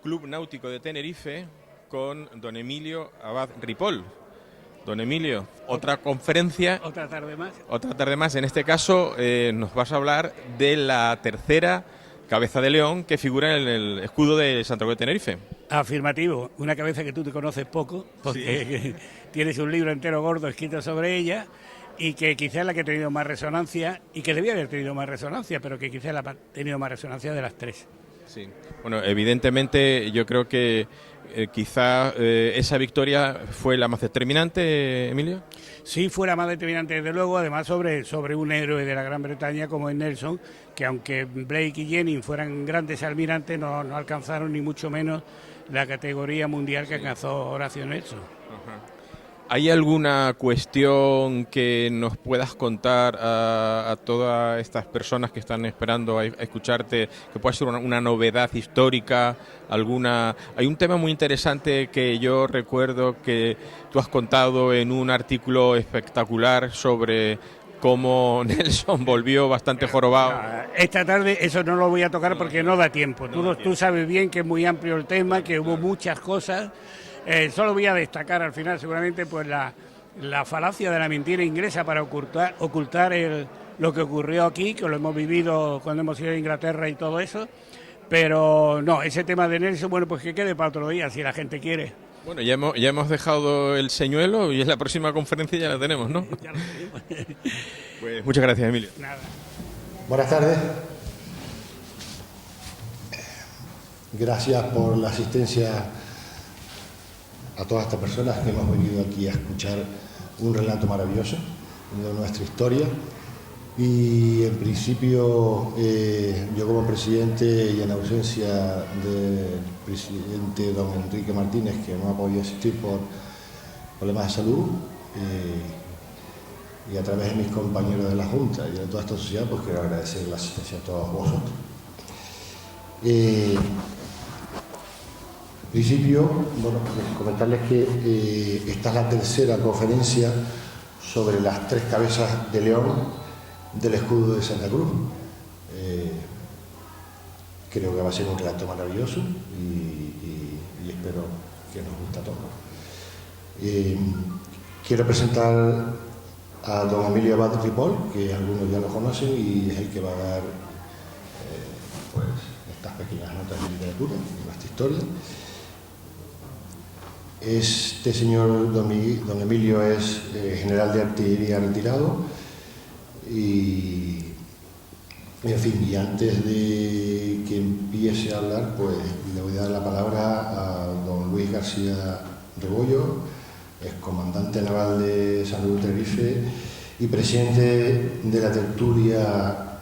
Club Náutico de Tenerife con don Emilio Abad Ripoll. Don Emilio, otra conferencia. Otra tarde más. Otra tarde más. En este caso nos vas a hablar de la tercera cabeza de león que figura en el escudo de Santiago de Tenerife. Afirmativo, una cabeza que tú te conoces poco, porque sí. Tienes un libro entero gordo escrito sobre ella, y que quizás es la que ha tenido más resonancia, y que debía haber tenido más resonancia, pero que quizás la ha tenido más resonancia de las tres. Sí. Bueno, evidentemente yo creo que quizá esa victoria fue la más determinante, Emilio. Sí, fue la más determinante, desde luego, además sobre un héroe de la Gran Bretaña como es Nelson, que aunque Blake y Jennings fueran grandes almirantes, no alcanzaron ni mucho menos la categoría mundial que alcanzó Horacio Nelson. Ajá. ¿Hay alguna cuestión que nos puedas contar a todas estas personas que están esperando a escucharte, que pueda ser una novedad histórica? Hay un tema muy interesante que yo recuerdo que tú has contado en un artículo espectacular sobre cómo Nelson volvió bastante jorobado. Esta tarde eso no lo voy a tocar porque no da tiempo. Tú sabes bien que es muy amplio el tema, que hubo muchas cosas. Solo voy a destacar al final seguramente pues la falacia de la mentira inglesa para ocultar lo que ocurrió aquí, que lo hemos vivido cuando hemos ido a Inglaterra y todo eso. Pero no, ese tema de Nelson, bueno, pues que quede para otro día si la gente quiere. Bueno, ya hemos dejado el señuelo y en la próxima conferencia ya la tenemos, ¿no? Ya lo tenemos. Pues muchas gracias, Emilio. Nada. Buenas tardes. Gracias por la asistencia a todas estas personas que hemos venido aquí a escuchar un relato maravilloso de nuestra historia. Y en principio yo como presidente y en ausencia del presidente don Enrique Martínez, que no ha podido asistir por problemas de salud, y a través de mis compañeros de la Junta y de toda esta sociedad, pues quiero agradecer la asistencia a todos vosotros. En principio, bueno, comentarles que esta es la tercera conferencia sobre las tres cabezas de león del escudo de Santa Cruz. Creo que va a ser un relato maravilloso y espero que nos guste a todos. Quiero presentar a don Emilio Abad Ripoll, que algunos ya lo conocen y es el que va a dar pues estas pequeñas notas de literatura de nuestra historia. Este señor don Emilio es general de artillería retirado y en fin, y antes de que empiece a hablar, pues le voy a dar la palabra a don Luis García Rebollo, excomandante naval de San Luis Tenerife y presidente de la tertulia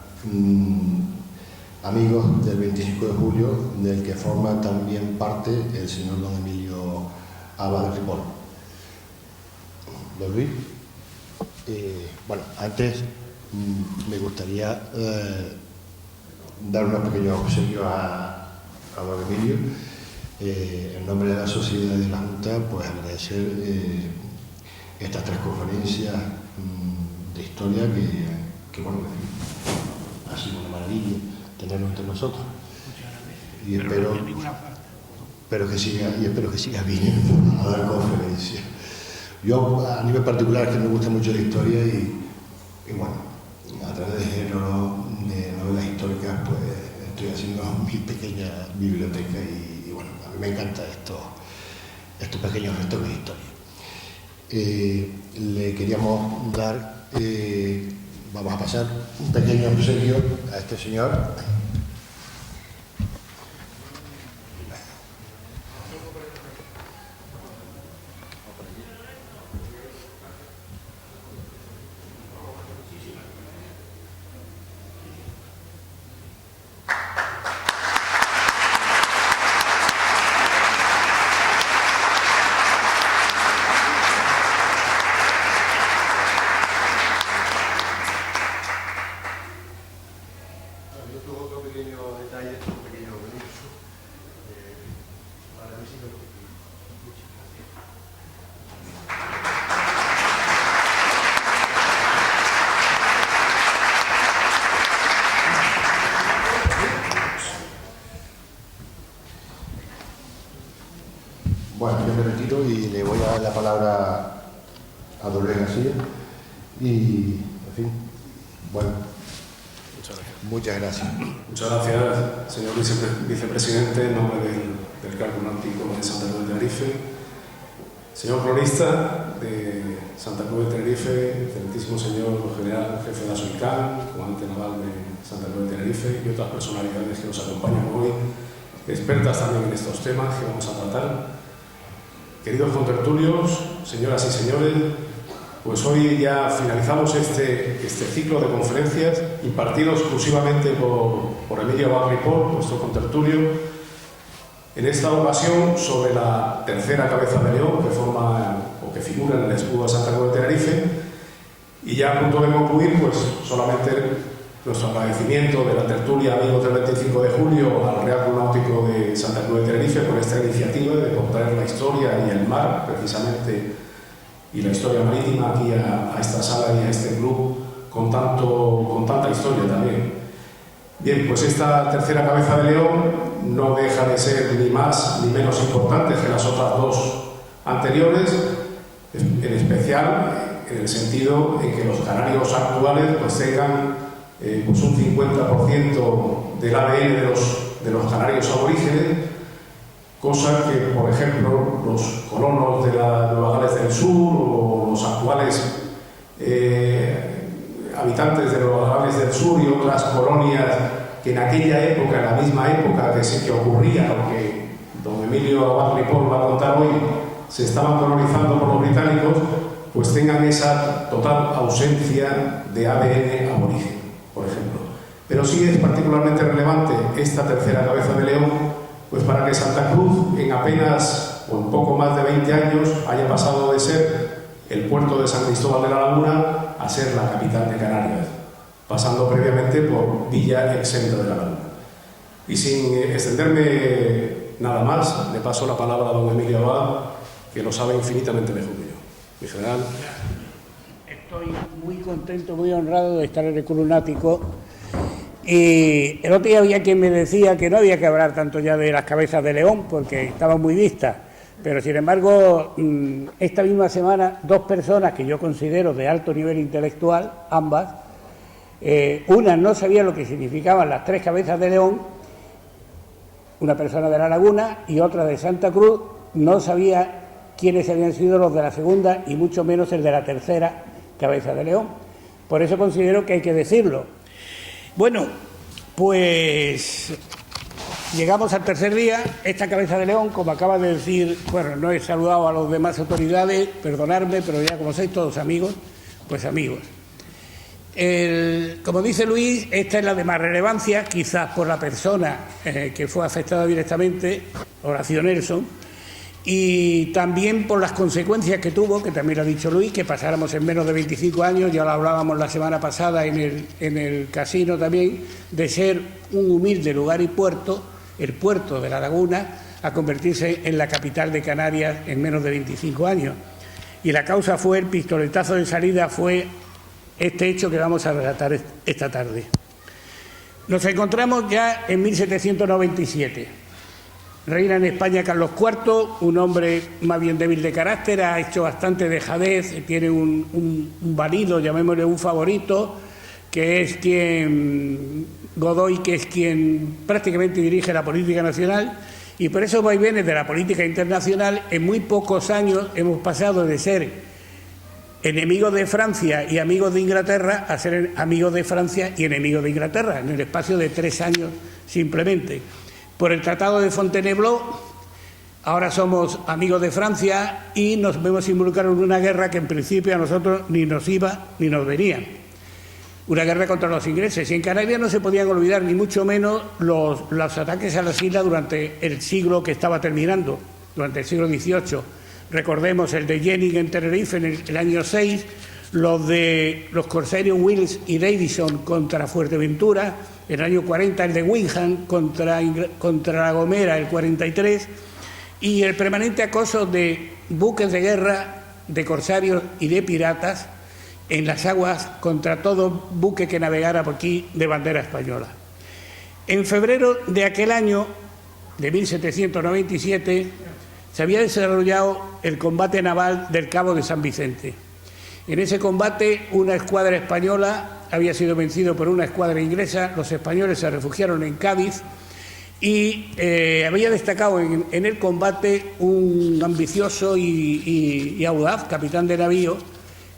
Amigos del 25 de julio, del que forma también parte el señor don Emilio Abad Ripoll. Don Luis, bueno, antes me gustaría dar unos pequeños obsequios a don Emilio. En nombre de la sociedad y de la Junta, pues agradecer estas tres conferencias de historia que bueno, ha sido una maravilla tenerlo entre nosotros. Y espero que siga viniendo a dar conferencias. Yo, a nivel particular, es que me gusta mucho la historia y bueno, a través de novelas históricas, pues estoy haciendo mi pequeña biblioteca y bueno, a mí me encantan estos pequeños restos de historia. Le queríamos dar, vamos a pasar un pequeño obsequio a este señor. Bueno, yo me retiro y le voy a dar la palabra a Dolores García. Y, en fin, bueno, muchas gracias. Muchas gracias, señor vicepresidente, en nombre del Cargo Náutico de Santa Cruz de Tenerife. Señor cronista de Santa Cruz de Tenerife, excelentísimo señor general jefe de la SOICAN, comandante naval de Santa Cruz de Tenerife y otras personalidades que nos acompañan hoy, expertas también en estos temas que vamos a tratar. Queridos contertulios, señoras y señores, pues hoy ya finalizamos este ciclo de conferencias impartido exclusivamente por Emilio Abad Ripoll, nuestro contertulio, en esta ocasión sobre la tercera cabeza de león que forma o que figura en el escudo de Santa Cruz de Tenerife. Y ya a punto de concluir, pues solamente nuestro agradecimiento de la tertulia Amigos del 25 de julio al Real Club Náutico de Santa Cruz de Tenerife por esta iniciativa de contar la historia y el mar, precisamente, y la historia marítima aquí a esta sala y a este club con tanta historia también. Bien, pues esta tercera cabeza de león no deja de ser ni más ni menos importante que las otras dos anteriores, en especial en el sentido en que los canarios actuales pues tengan pues un 50% del ADN de los canarios aborígenes, cosa que, por ejemplo, los colonos de la Nueva Gales del Sur o los actuales habitantes de Nueva Gales del Sur y otras colonias que en aquella época, en la misma época que ocurría, lo que don Emilio Abad Ripoll va a contar hoy, se estaban colonizando por los británicos, pues tengan esa total ausencia de ADN aborigen, por ejemplo. Pero sí es particularmente relevante esta tercera cabeza de león, pues para que Santa Cruz en apenas o en poco más de 20 años haya pasado de ser el puerto de San Cristóbal de la Laguna a ser la capital de Canarias, pasando previamente por Villa Exenta de la Laguna. Y sin extenderme nada más, le paso la palabra a don Emilio Abad, que lo sabe infinitamente mejor que yo. Mi general. Estoy muy contento, muy honrado de estar en el Club Náutico. Y el otro día había quien me decía que no había que hablar tanto ya de las cabezas de león porque estaban muy vistas, pero sin embargo esta misma semana dos personas que yo considero de alto nivel intelectual, ambas, una no sabía lo que significaban las tres cabezas de león, una persona de La Laguna y otra de Santa Cruz, no sabía quiénes habían sido los de la segunda y mucho menos el de la tercera cabeza de león. Por eso considero que hay que decirlo. Bueno, pues llegamos al tercer día. Esta cabeza de león, como acaba de decir, bueno, no he saludado a las demás autoridades, perdonadme, pero ya como sois todos amigos, pues amigos. Como dice Luis, esta es la de más relevancia, quizás por la persona que fue afectada directamente, Horacio Nelson, y también por las consecuencias que tuvo, que también lo ha dicho Luis, que pasáramos en menos de 25 años, ya lo hablábamos la semana pasada en el casino también, de ser un humilde lugar y puerto, el puerto de La Laguna, a convertirse en la capital de Canarias en menos de 25 años. Y la causa fue, el pistoletazo de salida fue este hecho que vamos a relatar esta tarde. Nos encontramos ya en 1797. Reina en España Carlos IV, un hombre más bien débil de carácter, ha hecho bastante dejadez, tiene un marido, llamémosle un favorito, que es Godoy, que es quien prácticamente dirige la política nacional, y por esos vaivenes de la política internacional, en muy pocos años hemos pasado de ser enemigos de Francia y amigos de Inglaterra a ser amigos de Francia y enemigos de Inglaterra, en el espacio de 3 años simplemente. Por el Tratado de Fontainebleau, ahora somos amigos de Francia y nos vemos involucrados en una guerra que en principio a nosotros ni nos iba ni nos venía. Una guerra contra los ingleses. Y en Canarias no se podían olvidar ni mucho menos los ataques a las islas durante el siglo que estaba terminando, durante el siglo XVIII. Recordemos el de Jennings en Tenerife en el año 6, los de los corsarios Wills y Davison contra Fuerteventura, el año 40 el de Wyndham contra La Gomera, el 43, y el permanente acoso de buques de guerra, de corsarios y de piratas en las aguas contra todo buque que navegara por aquí de bandera española. En febrero de aquel año, de 1797, se había desarrollado el combate naval del Cabo de San Vicente. En ese combate, una escuadra española había sido vencida por una escuadra inglesa, los españoles se refugiaron en Cádiz y había destacado en el combate un ambicioso y audaz capitán de navío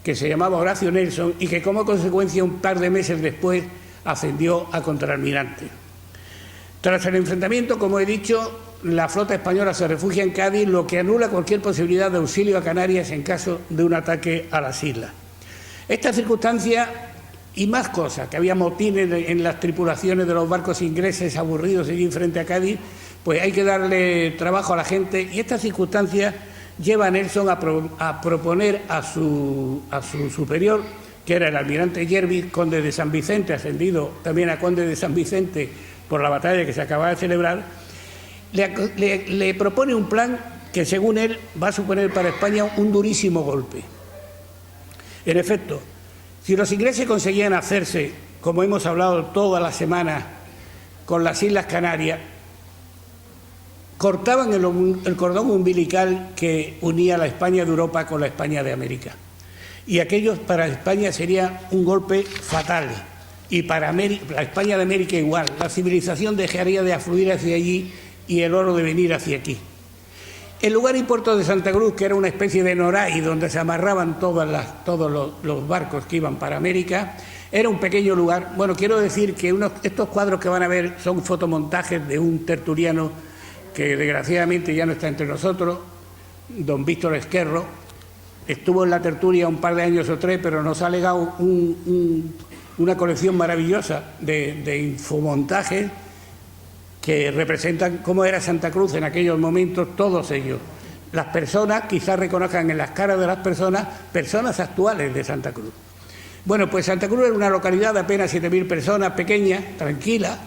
que se llamaba Horacio Nelson y que como consecuencia un par de meses después ascendió a contraalmirante. Tras el enfrentamiento, como he dicho, la flota española se refugia en Cádiz, lo que anula cualquier posibilidad de auxilio a Canarias en caso de un ataque a las islas. Esta circunstancia y más cosas, que había motines en las tripulaciones de los barcos ingleses aburridos allí frente a Cádiz, pues hay que darle trabajo a la gente y esta circunstancia lleva a Nelson a proponer a su superior, que era el almirante Jervis, conde de San Vicente, ascendido también a conde de San Vicente por la batalla que se acababa de celebrar, le propone un plan que según él va a suponer para España un durísimo golpe. En efecto, si los ingleses conseguían hacerse, como hemos hablado toda la semana, con las Islas Canarias, cortaban el cordón umbilical que unía la España de Europa con la España de América. Y aquello para España sería un golpe fatal. Y para la España de América igual. La civilización dejaría de afluir hacia allí y el oro de venir hacia aquí. El lugar y puerto de Santa Cruz, que era una especie de Noray donde se amarraban todos los barcos que iban para América, era un pequeño lugar. Bueno, quiero decir que estos cuadros que van a ver son fotomontajes de un tertuliano que desgraciadamente ya no está entre nosotros, don Víctor Esquerro. Estuvo en la tertulia un par de años o tres, pero nos ha legado una colección maravillosa de infomontajes que representan cómo era Santa Cruz en aquellos momentos, todos ellos. Las personas, quizás reconozcan en las caras de las personas actuales de Santa Cruz. Bueno, pues Santa Cruz era una localidad de apenas 7.000 personas, pequeña, tranquila.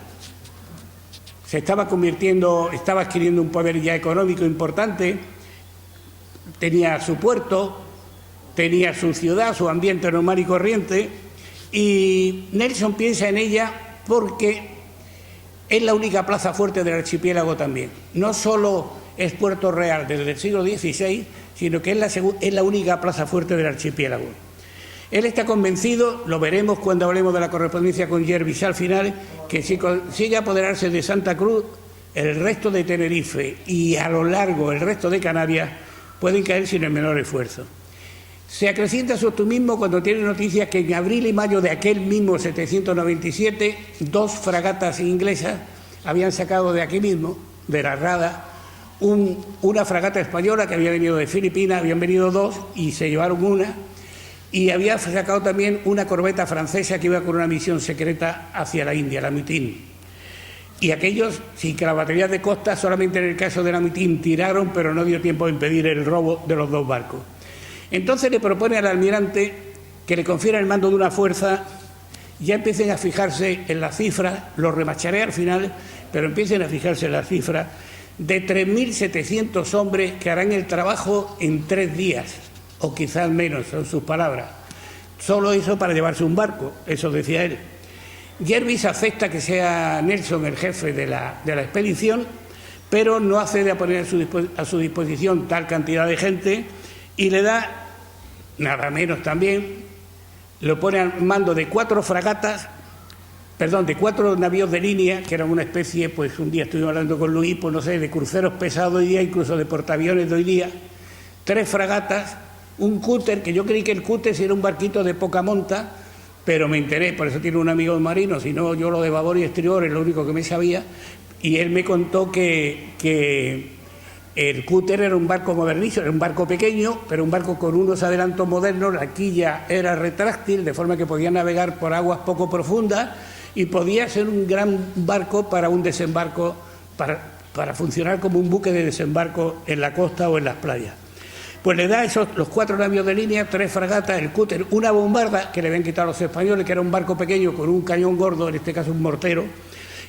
Se estaba adquiriendo un poder ya económico importante, tenía su puerto, tenía su ciudad, su ambiente normal y corriente, y Nelson piensa en ella porque es la única plaza fuerte del archipiélago también. No solo es Puerto Real desde el siglo XVI, sino que es la única plaza fuerte del archipiélago. Él está convencido, lo veremos cuando hablemos de la correspondencia con Jervis al final, que si consigue apoderarse de Santa Cruz, el resto de Tenerife y a lo largo el resto de Canarias pueden caer sin el menor esfuerzo. Se acrecienta su optimismo cuando tiene noticias que en abril y mayo de aquel mismo 797, 2 fragatas inglesas habían sacado de aquí mismo, de la Rada, una fragata española que había venido de Filipinas, habían venido 2 y se llevaron una, y había sacado también una corbeta francesa que iba con una misión secreta hacia la India, la Mutín. Y aquellos, sin que las baterías de costa, solamente en el caso de la Mutín tiraron, pero no dio tiempo a impedir el robo de los 2 barcos. Entonces le propone al almirante que le confiera el mando de una fuerza, ya empiecen a fijarse en las cifras, lo remacharé al final, pero empiecen a fijarse en las cifras, de 3.700 hombres que harán el trabajo en 3 días, o quizás menos, son sus palabras. Solo eso para llevarse un barco, eso decía él. Jervis acepta que sea Nelson el jefe de la expedición, pero no accede a poner a su disposición tal cantidad de gente y le da, nada menos también, lo pone al mando de 4 navíos de línea, que eran una especie, pues un día estuvimos hablando con Luis, pues no sé, de cruceros pesados hoy día, incluso de portaaviones de hoy día, 3 fragatas, un cúter, que yo creí que el cúter era un barquito de poca monta, pero me enteré, por eso tiene un amigo marino, si no yo lo de babor y estribor es lo único que me sabía, y él me contó que el cúter era un barco modernizo, era un barco pequeño, pero un barco con unos adelantos modernos, la quilla era retráctil, de forma que podía navegar por aguas poco profundas y podía ser un gran barco para un desembarco, para funcionar como un buque de desembarco en la costa o en las playas. Pues le da los 4 navíos de línea, 3 fragatas, el cúter, una bombarda que le habían quitado a los españoles, que era un barco pequeño con un cañón gordo, en este caso un mortero,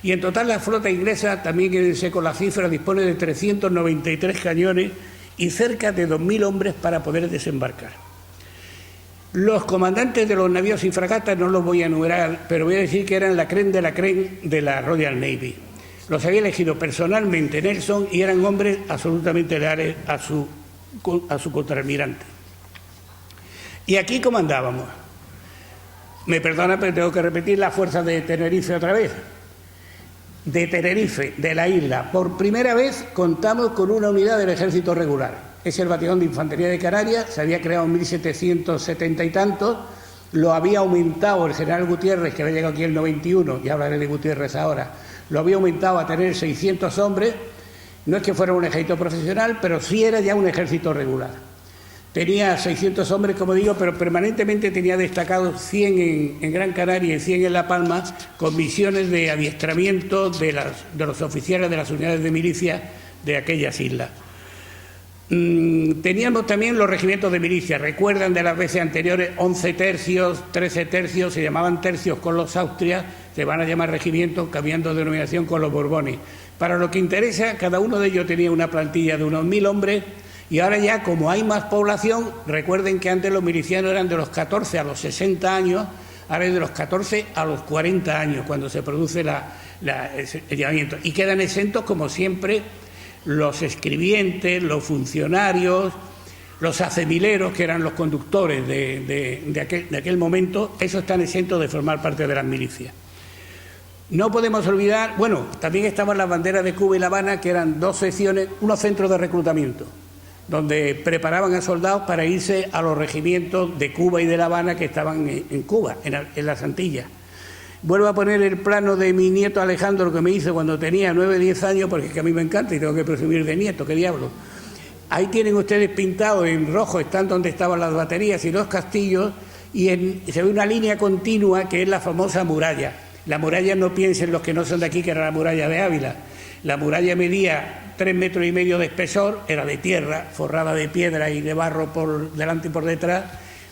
y en total la flota inglesa, también quédense con la cifra, dispone de 393 cañones y cerca de 2.000 hombres para poder desembarcar. Los comandantes de los navíos y fragatas no los voy a enumerar, pero voy a decir que eran la crème de la Royal Navy. Los había elegido personalmente Nelson y eran hombres absolutamente leales a su contraalmirante. ¿Y aquí cómo andábamos? Me perdona, pero tengo que repetir la fuerza de Tenerife otra vez. De Tenerife, de la isla, por primera vez contamos con una unidad del ejército regular. Es el Batallón de Infantería de Canarias, se había creado en 1770 y tantos, lo había aumentado el general Gutiérrez, que había llegado aquí en el 91, y hablaré de Gutiérrez ahora, lo había aumentado a tener 600 hombres. No es que fuera un ejército profesional, pero sí era ya un ejército regular. Tenía 600 hombres, como digo, pero permanentemente tenía destacados 100 en Gran Canaria y 100 en La Palma, con misiones de adiestramiento de los oficiales de las unidades de milicia de aquellas islas. Teníamos también los regimientos de milicia. Recuerdan de las veces anteriores 11 tercios, 13 tercios, se llamaban tercios con los Austrias, se van a llamar regimientos cambiando de denominación con los Borbones. Para lo que interesa, cada uno de ellos tenía una plantilla de unos 1000 hombres. Y ahora ya, como hay más población, recuerden que antes los milicianos eran de los 14 a los 60 años, ahora es de los 14 a los 40 años, cuando se produce el llamamiento. Y quedan exentos, como siempre, los escribientes, los funcionarios, los acemileros, que eran los conductores de aquel momento, esos están exentos de formar parte de las milicias. No podemos olvidar, bueno, también estaban las banderas de Cuba y La Habana, que eran dos secciones, unos centros de reclutamiento, donde preparaban a soldados para irse a los regimientos de Cuba y de La Habana que estaban en Cuba, en las Antillas. Vuelvo a poner el plano de mi nieto Alejandro, que me hizo cuando tenía 9 o 10 años, porque es que a mí me encanta y tengo que presumir de nieto, qué diablo. Ahí tienen ustedes pintado en rojo, están donde estaban las baterías y los castillos, y se ve una línea continua que es la famosa muralla. La muralla, no piensen los que no son de aquí, que era la muralla de Ávila. La muralla medía 3,5 metros de espesor, era de tierra, forrada de piedra y de barro por delante y por detrás,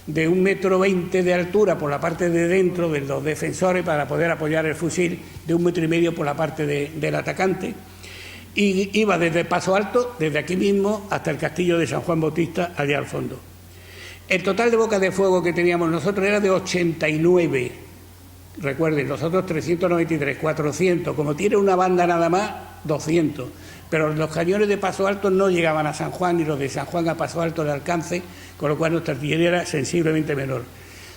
de 1,20 metros de altura por la parte de dentro de los defensores para poder apoyar el fusil, de 1,5 metros por la parte del atacante, y iba desde Paso Alto, desde aquí mismo, hasta el castillo de San Juan Bautista, allá al fondo. El total de bocas de fuego que teníamos nosotros era de 89. Recuerden, nosotros 393, 400, como tiene una banda nada más, 200. Pero los cañones de Paso Alto no llegaban a San Juan, ni los de San Juan a Paso Alto de alcance, con lo cual nuestra artillería era sensiblemente menor.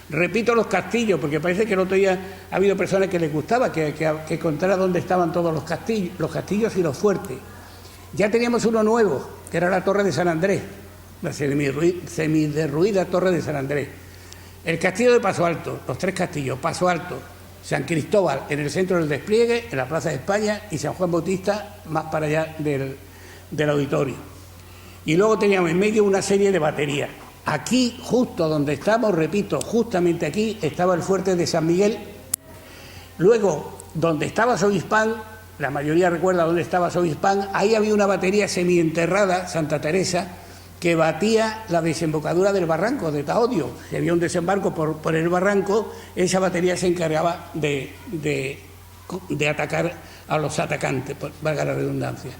Repito los castillos, porque parece que el otro día ha habido personas que les gustaba que contara dónde estaban todos los castillos y los fuertes. Ya teníamos uno nuevo, que era la Torre de San Andrés, la semiderruida Torre de San Andrés. El castillo de Paso Alto, los 3 castillos, Paso Alto, San Cristóbal en el centro del despliegue, en la Plaza de España, y San Juan Bautista más para allá del auditorio. Y luego teníamos en medio una serie de baterías. Aquí, justo donde estamos, repito, justamente aquí, estaba el fuerte de San Miguel. Luego, donde estaba Sobispán, la mayoría recuerda dónde estaba Sobispán, ahí había una batería semienterrada, Santa Teresa, que batía la desembocadura del barranco de Taodio. Si había un desembarco por el barranco, esa batería se encargaba de atacar a los atacantes, valga la redundancia.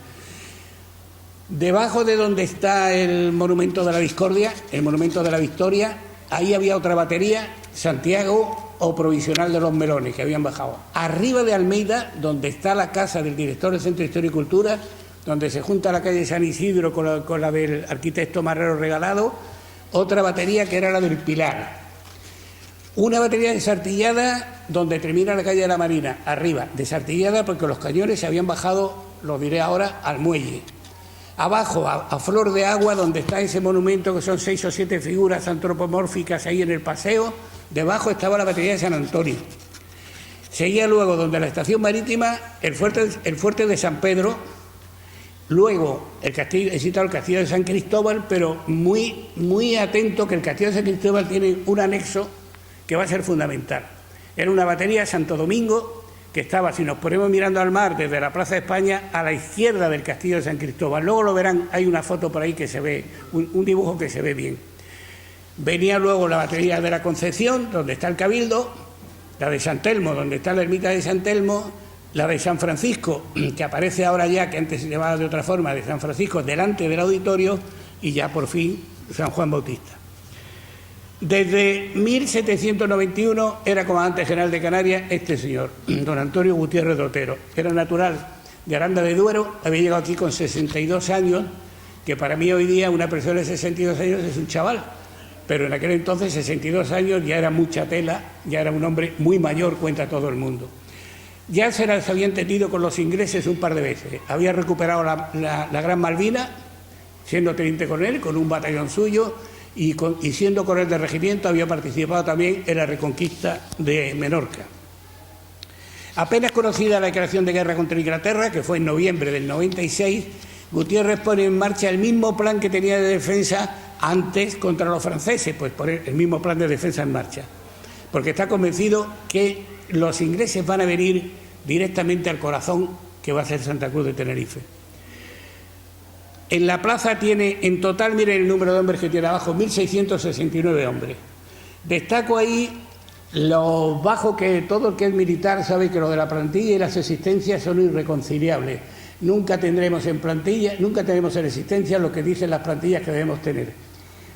Debajo de donde está el monumento de la Discordia, el monumento de la Victoria, ahí había otra batería, Santiago o Provisional de los Melones, que habían bajado. Arriba de Almeida, donde está la casa del director del Centro de Historia y Cultura, donde se junta la calle San Isidro con la del arquitecto Marrero Regalado, otra batería que era la del Pilar. Una batería desartillada donde termina la calle de la Marina, arriba, desartillada porque los cañones se habían bajado, lo diré ahora, al muelle. Abajo, a flor de agua, donde está ese monumento que son 6 o 7 figuras antropomórficas ahí en el paseo, debajo estaba la batería de San Antonio. Seguía luego donde la estación marítima, el fuerte de San Pedro. Luego, he citado el castillo de San Cristóbal, pero muy atento que el castillo de San Cristóbal tiene un anexo que va a ser fundamental. Era una batería de Santo Domingo que estaba, si nos ponemos mirando al mar desde la Plaza de España, a la izquierda del castillo de San Cristóbal. Luego lo verán, hay una foto por ahí que se ve, un dibujo que se ve bien. Venía luego la batería de la Concepción, donde está el Cabildo, la de San Telmo, donde está la ermita de San Telmo, la de San Francisco, que aparece ahora ya, que antes se llamaba de otra forma, de San Francisco, delante del auditorio, y ya por fin San Juan Bautista. Desde 1791 era comandante general de Canarias este señor, don Antonio Gutiérrez de Otero. Era natural de Aranda de Duero, había llegado aquí con 62 años, que para mí hoy día una persona de 62 años es un chaval, pero en aquel entonces 62 años ya era mucha tela, ya era un hombre muy mayor, cuenta todo el mundo. Ya se había entendido con los ingleses un par de veces, había recuperado la Gran Malvina, siendo teniente coronel, con un batallón suyo, y siendo coronel de regimiento había participado también en la reconquista de Menorca. Apenas conocida la declaración de guerra contra Inglaterra, que fue en noviembre del 96, Gutiérrez pone en marcha el mismo plan que tenía de defensa antes contra los franceses, pues poner el mismo plan de defensa en marcha, porque está convencido que los ingleses van a venir directamente al corazón que va a ser Santa Cruz de Tenerife. En la plaza tiene, en total, miren el número de hombres que tiene abajo, 1.669 hombres. Destaco ahí lo bajo que todo el que es militar sabe que lo de la plantilla y las existencias son irreconciliables. Nunca tendremos en plantilla, nunca tenemos en existencia lo que dicen las plantillas que debemos tener.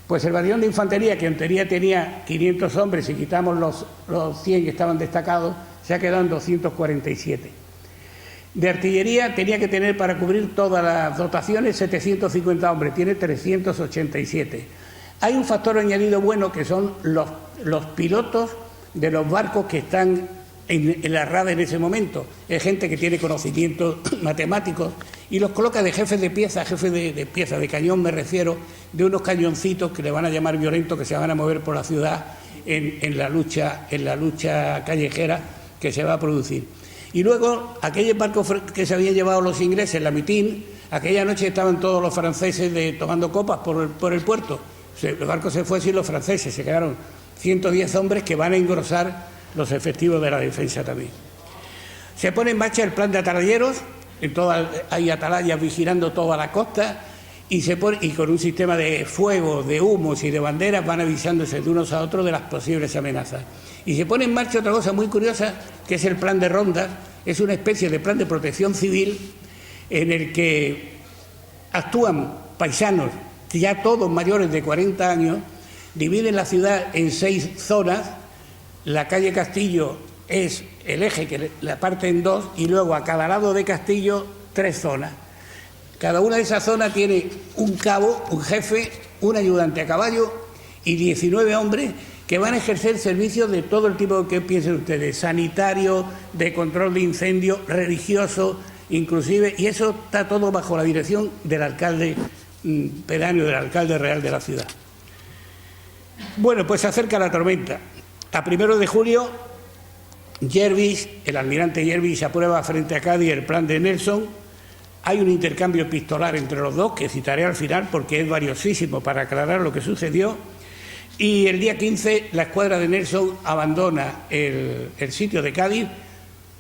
Pues el batallón de infantería, que en teoría tenía 500 hombres y quitamos los 100 que estaban destacados, se ha quedado en 247. De artillería tenía que tener para cubrir todas las dotaciones 750 hombres, tiene 387. Hay un factor añadido bueno que son los pilotos de los barcos que están en la rada en ese momento. Es gente que tiene conocimientos matemáticos y los coloca de jefes de pieza, de cañón me refiero, de unos cañoncitos que le van a llamar violentos, que se van a mover por la ciudad en la lucha callejera que se va a producir. Y luego, aquellos barcos que se habían llevado los ingleses, la Mitin, aquella noche estaban todos los franceses tomando copas por el puerto. El barco se fue sin los franceses, se quedaron 110 hombres que van a engrosar los efectivos de la defensa también. Se pone en marcha el plan de atalalleros, hay atalayas vigilando toda la costa, y con un sistema de fuego, de humos y de banderas van avisándose de unos a otros de las posibles amenazas. Y se pone en marcha otra cosa muy curiosa, que es el plan de rondas. Es una especie de plan de protección civil en el que actúan paisanos, ya todos mayores de 40 años, dividen la ciudad en 6 zonas. La calle Castillo es el eje que la parte en 2 y luego a cada lado de Castillo 3 zonas. Cada una de esas zonas tiene un cabo, un jefe, un ayudante a caballo y 19 hombres que van a ejercer servicios de todo el tipo que piensen ustedes, sanitario, de control de incendios, religioso, inclusive, y eso está todo bajo la dirección del alcalde pedáneo, del alcalde real de la ciudad. Bueno, pues se acerca la tormenta. A 1 de julio, el almirante Jervis aprueba frente a Cádiz el plan de Nelson. Hay un intercambio epistolar entre los dos, que citaré al final porque es valiosísimo para aclarar lo que sucedió. Y el día 15 la escuadra de Nelson abandona el sitio de Cádiz.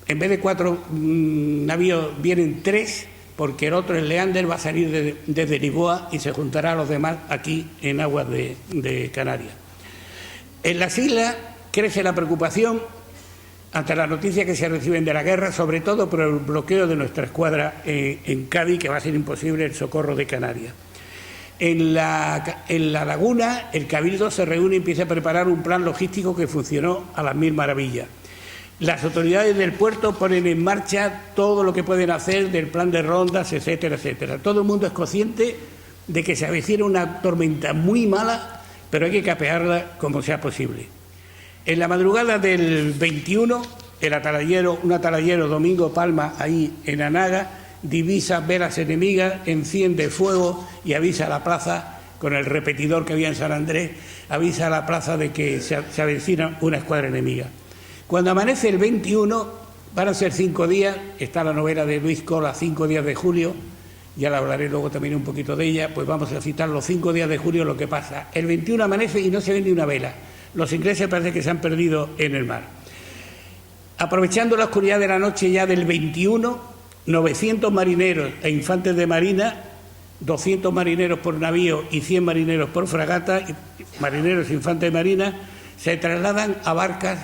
En vez de 4 navíos vienen 3, porque el otro, el Leander, va a salir desde Lisboa y se juntará a los demás aquí en aguas de Canarias. En las islas crece la preocupación ante las noticias que se reciben de la guerra, sobre todo por el bloqueo de nuestra escuadra en Cádiz, que va a ser imposible el socorro de Canarias. En la laguna, el Cabildo se reúne y empieza a preparar un plan logístico que funcionó a las mil maravillas. Las autoridades del puerto ponen en marcha todo lo que pueden hacer del plan de rondas, etcétera, etcétera. Todo el mundo es consciente de que se avecina una tormenta muy mala, pero hay que capearla como sea posible. En la madrugada del 21, un atalayero Domingo Palma, ahí en Anaga, divisa velas enemigas, enciende fuego y avisa a la plaza, con el repetidor que había en San Andrés, avisa a la plaza de que se avecina una escuadra enemiga. Cuando amanece el 21, van a ser 5 días, está la novela de Luis Cola, 5 días de julio, ya la hablaré luego también un poquito de ella, pues vamos a citar los 5 días de julio lo que pasa. El 21 amanece y no se ve ni una vela. Los ingleses parece que se han perdido en el mar. Aprovechando la oscuridad de la noche ya del 21, 900 marineros e infantes de marina, 200 marineros por navío y 100 marineros por fragata, marineros e infantes de marina, se trasladan a barcas.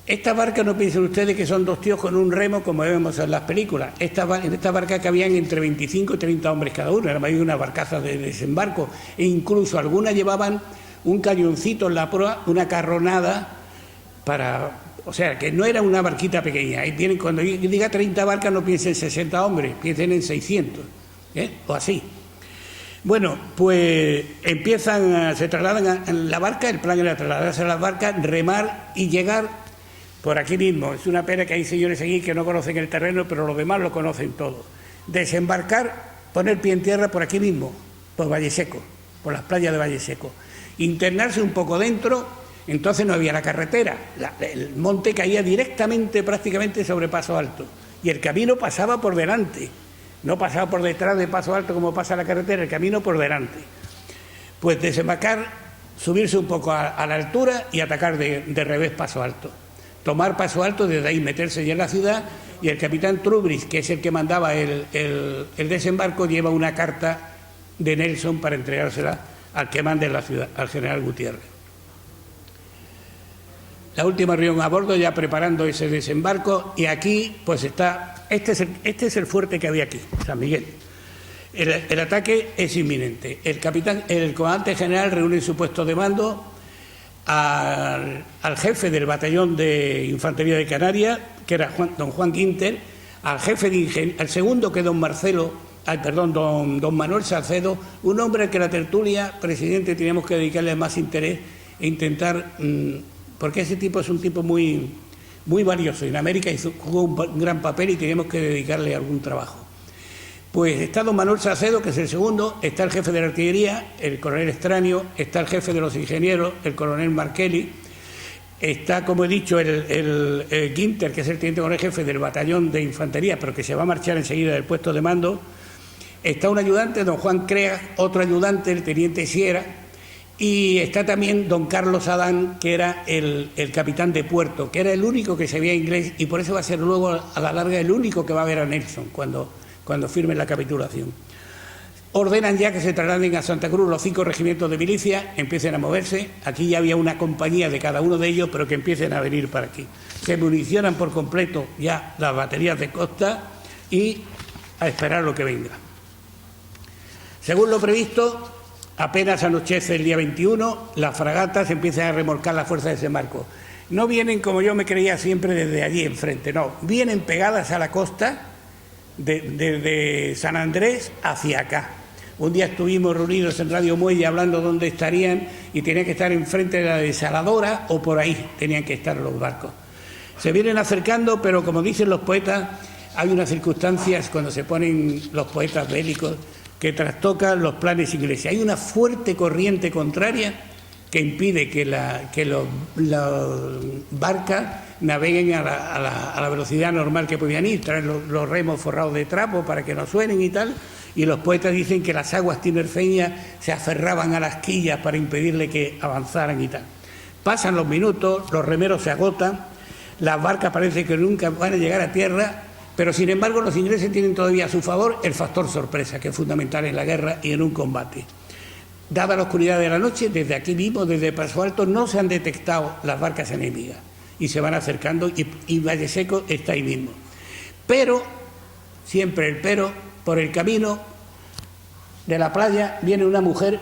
Estas barcas, no piensen ustedes que son 2 tíos con un remo como vemos en las películas. En esta barca cabían entre 25 y 30 hombres cada uno, era más bien una barcaza de desembarco, e incluso algunas llevaban un cañoncito en la proa, una carronada para O sea, que no era una barquita pequeña. Ahí tienen, cuando diga 30 barcas, no piensen en 60 hombres, piensen en 600, o así. Bueno, pues se trasladan a la barca. El plan era trasladarse a las barcas, remar y llegar por aquí mismo. Es una pena que hay señores aquí que no conocen el terreno, pero los demás lo conocen todo. Desembarcar, poner pie en tierra por aquí mismo, por Valle Seco, por las playas de Valle Seco. Internarse un poco dentro, entonces no había la carretera. El monte caía directamente, prácticamente, sobre Paso Alto. Y el camino pasaba por delante. No pasaba por detrás de Paso Alto como pasa la carretera, el camino por delante. Pues desembarcar, subirse un poco a la altura y atacar de revés Paso Alto. Tomar Paso Alto, desde ahí meterse ya en la ciudad, y el capitán Trubridge, que es el que mandaba el desembarco, lleva una carta de Nelson para entregársela al que mande en la ciudad, al general Gutiérrez. La última reunión a bordo, ya preparando ese desembarco, y aquí pues está, este es el fuerte que había aquí, San Miguel. El ataque es inminente. El comandante general reúne en su puesto de mando al jefe del batallón de infantería de Canarias, que era don Juan Quinter, al jefe al segundo, que es don Manuel Salcedo, un hombre al que la tertulia, presidente, teníamos que dedicarle más interés e intentar, porque ese tipo es un tipo muy, muy valioso. En América jugó un gran papel y teníamos que dedicarle algún trabajo. Pues está don Manuel Salcedo, que es el segundo, está el jefe de la artillería, el coronel Estranio, está el jefe de los ingenieros, el coronel Markelly, está, como he dicho, el Quinter, que es el teniente coronel jefe del batallón de infantería, pero que se va a marchar enseguida del puesto de mando. Está un ayudante, don Juan Creas, otro ayudante, el teniente Sierra, y está también don Carlos Adán, que era el capitán de puerto, que era el único que sabía inglés, y por eso va a ser luego, a la larga, el único que va a ver a Nelson cuando firmen la capitulación. Ordenan ya que se trasladen a Santa Cruz los 5 regimientos de milicia, empiecen a moverse. Aquí ya había una compañía de cada uno de ellos, pero que empiecen a venir para aquí. Se municionan por completo ya las baterías de costa y a esperar lo que venga. Según lo previsto, apenas anochece el día 21, las fragatas empiezan a remolcar la fuerza de desembarco. No vienen, como yo me creía siempre, desde allí enfrente, no, vienen pegadas a la costa, desde San Andrés hacia acá. Un día estuvimos reunidos en Radio Muelle hablando dónde estarían y tenían que estar enfrente de la desaladora o por ahí tenían que estar los barcos. Se vienen acercando, pero como dicen los poetas, hay unas circunstancias cuando se ponen los poetas bélicos que trastocan los planes ingleses. Hay una fuerte corriente contraria que impide que las barcas naveguen a la velocidad normal que podían ir, traen los remos forrados de trapo para que no suenen y tal, y los poetas dicen que las aguas tinerfeñas se aferraban a las quillas para impedirle que avanzaran y tal. Pasan los minutos, los remeros se agotan, las barcas parece que nunca van a llegar a tierra, pero sin embargo los ingleses tienen todavía a su favor el factor sorpresa, que es fundamental en la guerra y en un combate. Dada la oscuridad de la noche, desde aquí mismo, desde Paso Alto, no se han detectado las barcas enemigas y se van acercando y Valle Seco está ahí mismo. Pero, siempre el pero, por el camino de la playa viene una mujer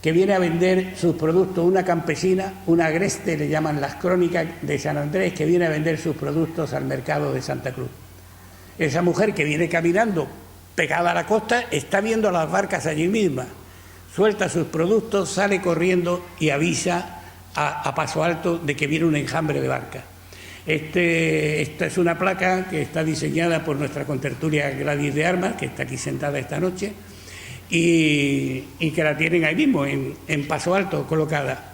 que viene a vender sus productos, una campesina, una agreste, le llaman las crónicas de San Andrés, que viene a vender sus productos al mercado de Santa Cruz. Esa mujer que viene caminando pegada a la costa está viendo las barcas allí mismas. Suelta sus productos, sale corriendo y avisa a Paso Alto de que viene un enjambre de barcas. Esta es una placa que está diseñada por nuestra contertulia Gladys de Armas, que está aquí sentada esta noche, y que la tienen ahí mismo, en Paso Alto, colocada.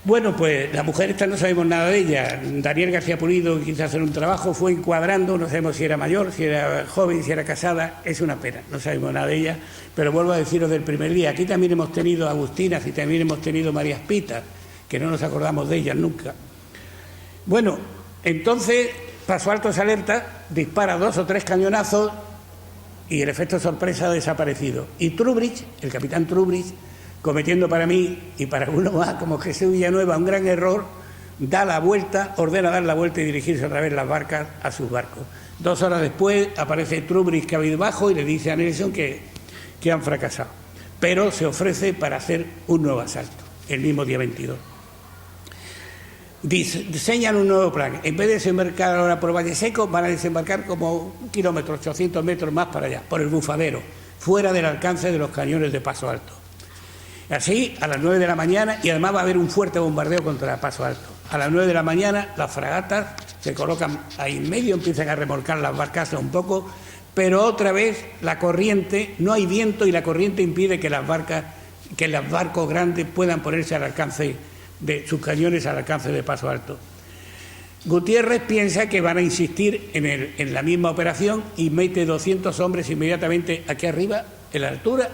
Bueno, pues la mujer esta no sabemos nada de ella. Daniel García Pulido quiso hacer un trabajo, fue encuadrando, no sabemos si era mayor, si era joven, si era casada, es una pena, no sabemos nada de ella, pero vuelvo a deciros del primer día, aquí también hemos tenido Agustinas y también hemos tenido Marías Pitas, que no nos acordamos de ellas nunca. Bueno, entonces Paso Alto se alerta, dispara 2 o 3 cañonazos y el efecto sorpresa ha desaparecido. Y Trubridge, el capitán Trubridge, cometiendo para mí y para uno más como Jesús Villanueva un gran error, da la vuelta, ordena dar la vuelta y dirigirse otra vez las barcas a sus barcos. 2 horas después aparece Trubridge cabizbajo y le dice a Nelson que han fracasado, pero se ofrece para hacer un nuevo asalto el mismo día 22. diseñan un nuevo plan. En vez de desembarcar ahora por Valle Seco, van a desembarcar como 1 kilómetro, 800 metros más para allá, por el Bufadero, fuera del alcance de los cañones de Paso Alto. Así, a las 9 de la mañana, y además va a haber un fuerte bombardeo contra Paso Alto. A las 9 de la mañana, las fragatas se colocan ahí en medio, empiezan a remolcar las barcazas un poco, pero otra vez la corriente, no hay viento y la corriente impide que los barcos grandes puedan ponerse al alcance de sus cañones, al alcance de Paso Alto. Gutiérrez piensa que van a insistir en la misma operación y mete 200 hombres inmediatamente aquí arriba, en la altura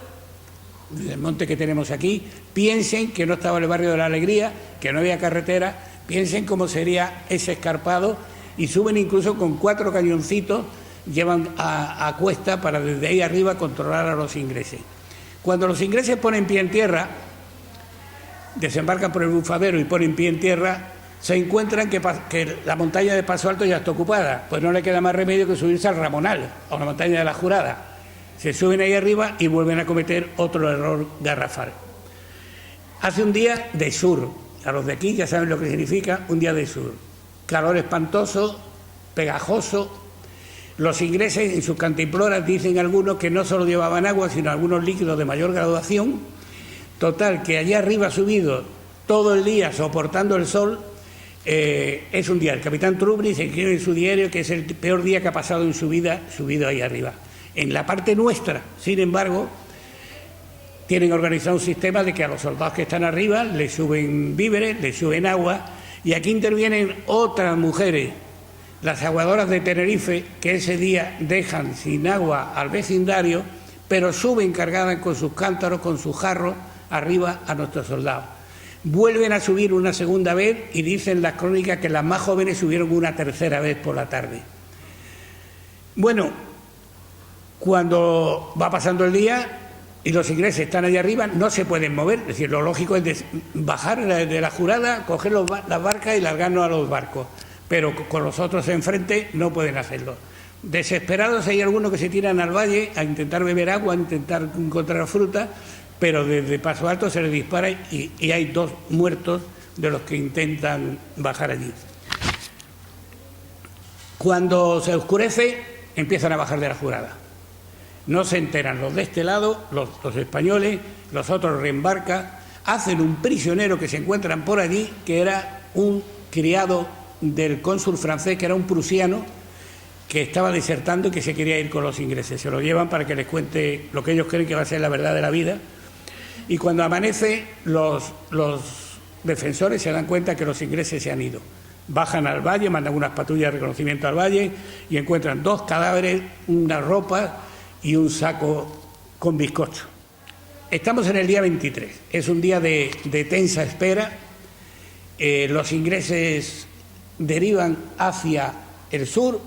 del monte que tenemos aquí. Piensen que no estaba el barrio de la Alegría, que no había carretera, piensen cómo sería ese escarpado, y suben incluso con 4 cañoncitos, llevan a cuesta para desde ahí arriba controlar a los ingleses. Cuando los ingleses ponen pie en tierra, desembarcan por el Bufadero y ponen pie en tierra, se encuentran que la montaña de Paso Alto ya está ocupada, pues no le queda más remedio que subirse al Ramonal, a la montaña de la Jurada. Se suben ahí arriba y vuelven a cometer otro error garrafal. Hace un día de sur, a los de aquí ya saben lo que significa un día de sur. Calor espantoso, pegajoso. Los ingleses en sus cantimploras dicen algunos que no solo llevaban agua, sino algunos líquidos de mayor graduación. Total, que allá arriba subido todo el día soportando el sol, es un día. El capitán Trubni se escribe en su diario que es el peor día que ha pasado en su vida subido ahí arriba. En la parte nuestra, sin embargo, tienen organizado un sistema de que a los soldados que están arriba les suben víveres, les suben agua, y aquí intervienen otras mujeres, las aguadoras de Tenerife, que ese día dejan sin agua al vecindario, pero suben cargadas con sus cántaros, con sus jarros, arriba a nuestros soldados. Vuelven a subir una segunda vez y dicen las crónicas que las más jóvenes subieron una tercera vez por la tarde. Bueno, cuando va pasando el día y los ingleses están allá arriba, no se pueden mover. Es decir, lo lógico es bajar de la Jurada, coger las barcas y largarnos a los barcos. Pero con los otros enfrente no pueden hacerlo. Desesperados hay algunos que se tiran al valle a intentar beber agua, a intentar encontrar fruta, pero desde Paso Alto se les dispara y hay 2 muertos de los que intentan bajar allí. Cuando se oscurece, empiezan a bajar de la Jurada. No se enteran los de este lado, los españoles, los otros reembarcan, hacen un prisionero que se encuentran por allí, que era un criado del cónsul francés, que era un prusiano, que estaba desertando y que se quería ir con los ingleses. Se lo llevan para que les cuente lo que ellos creen que va a ser la verdad de la vida. Y cuando amanece, los defensores se dan cuenta que los ingleses se han ido. Bajan al valle, mandan unas patrullas de reconocimiento al valle y encuentran 2 cadáveres, una ropa y un saco con bizcocho. Estamos en el día 23, es un día de tensa espera. Los ingleses derivan hacia el sur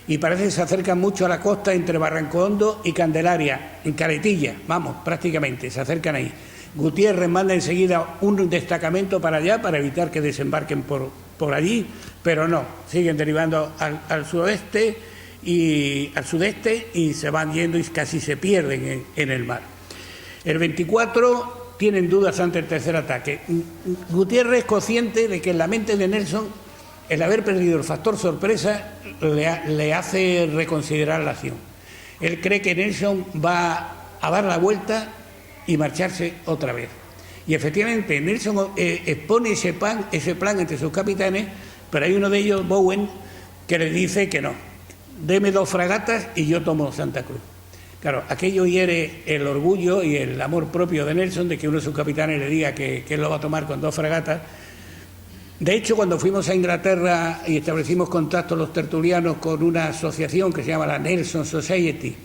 y parece que se acercan mucho a la costa entre Barranco Hondo y Candelaria, en Caretilla, vamos, prácticamente, se acercan ahí. Gutiérrez manda enseguida un destacamento para allá para evitar que desembarquen por allí, pero no, siguen derivando al sudeste y al sudeste y se van yendo y casi se pierden en el mar. El 24 tienen dudas ante el tercer ataque. Gutiérrez es consciente de que en la mente de Nelson el haber perdido el factor sorpresa le hace reconsiderar la acción. Él cree que Nelson va a dar la vuelta y marcharse otra vez. Y efectivamente Nelson expone ese plan entre sus capitanes, pero hay uno de ellos, Bowen, que le dice que no, deme 2 fragatas y yo tomo Santa Cruz. Claro, aquello hiere el orgullo y el amor propio de Nelson, de que uno de sus capitanes le diga que él lo va a tomar con 2 fragatas. De hecho, cuando fuimos a Inglaterra y establecimos contactos los tertulianos con una asociación que se llama la Nelson Society,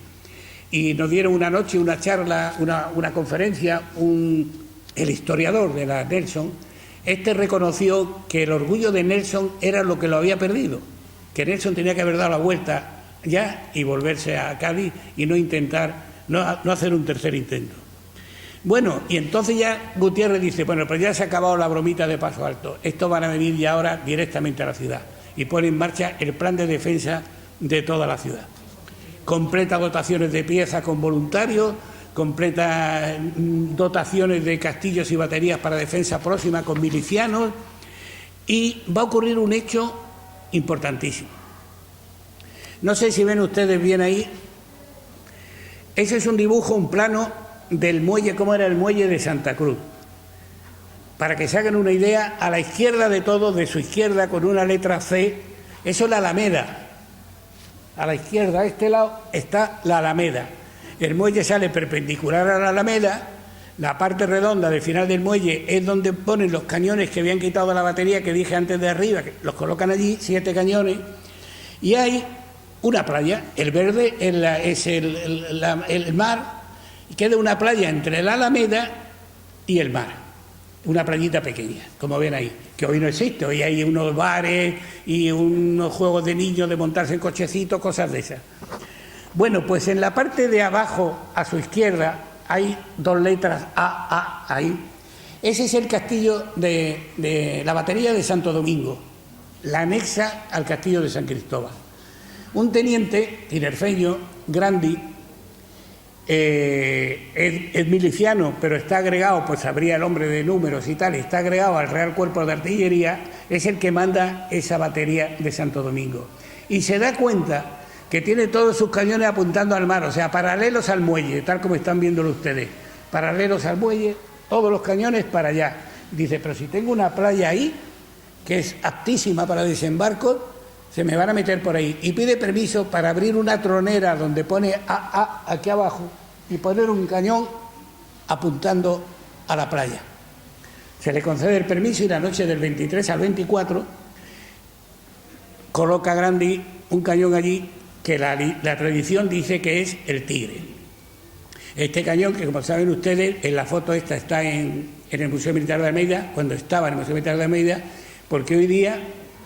y nos dieron una noche una charla, una conferencia, el historiador de la Nelson, reconoció que el orgullo de Nelson era lo que lo había perdido, que Nelson tenía que haber dado la vuelta ya y volverse a Cádiz y no hacer un tercer intento. Bueno, y entonces ya Gutiérrez dice, bueno, pues ya se ha acabado la bromita de Paso Alto, estos van a venir ya ahora directamente a la ciudad, y pone en marcha el plan de defensa de toda la ciudad. Completa dotaciones de piezas con voluntarios, completa dotaciones de castillos y baterías para defensa próxima con milicianos, y va a ocurrir un hecho importantísimo. No sé si ven ustedes bien ahí. Ese es un dibujo, un plano del muelle, cómo era el muelle de Santa Cruz. Para que se hagan una idea, a la izquierda de todo, de su izquierda, con una letra C, eso es la Alameda. A la izquierda, a este lado, está la Alameda. El muelle sale perpendicular a la Alameda. La parte redonda del final del muelle es donde ponen los cañones que habían quitado de la batería, que dije antes de arriba, que los colocan allí, 7 cañones. Y hay una playa, el verde es el mar, y queda una playa entre la Alameda y el mar, una playita pequeña, como ven ahí, que hoy no existe. Hoy hay unos bares y unos juegos de niños de montarse en cochecitos, cosas de esas. Bueno, pues en la parte de abajo, a su izquierda, hay 2 letras AA ahí. Ese es el castillo de la batería de Santo Domingo, la anexa al castillo de San Cristóbal. Un teniente tinerfeño, Grandi, es miliciano, pero está agregado, pues sabría el hombre de números y tal, está agregado al Real Cuerpo de Artillería, es el que manda esa batería de Santo Domingo. Y se da cuenta que tiene todos sus cañones apuntando al mar, o sea, paralelos al muelle, tal como están viéndolo ustedes, paralelos al muelle, todos los cañones para allá. Dice, pero si tengo una playa ahí, que es aptísima para desembarco, se me van a meter por ahí. Y pide permiso para abrir una tronera donde pone AA aquí abajo y poner un cañón apuntando a la playa. Se le concede el permiso y la noche del 23 al 24 coloca Grandi un cañón allí que la tradición dice que es el Tigre. Este cañón, que como saben ustedes, en la foto esta está en el Museo Militar de Almeida, cuando estaba en el Museo Militar de Almeida, porque hoy día,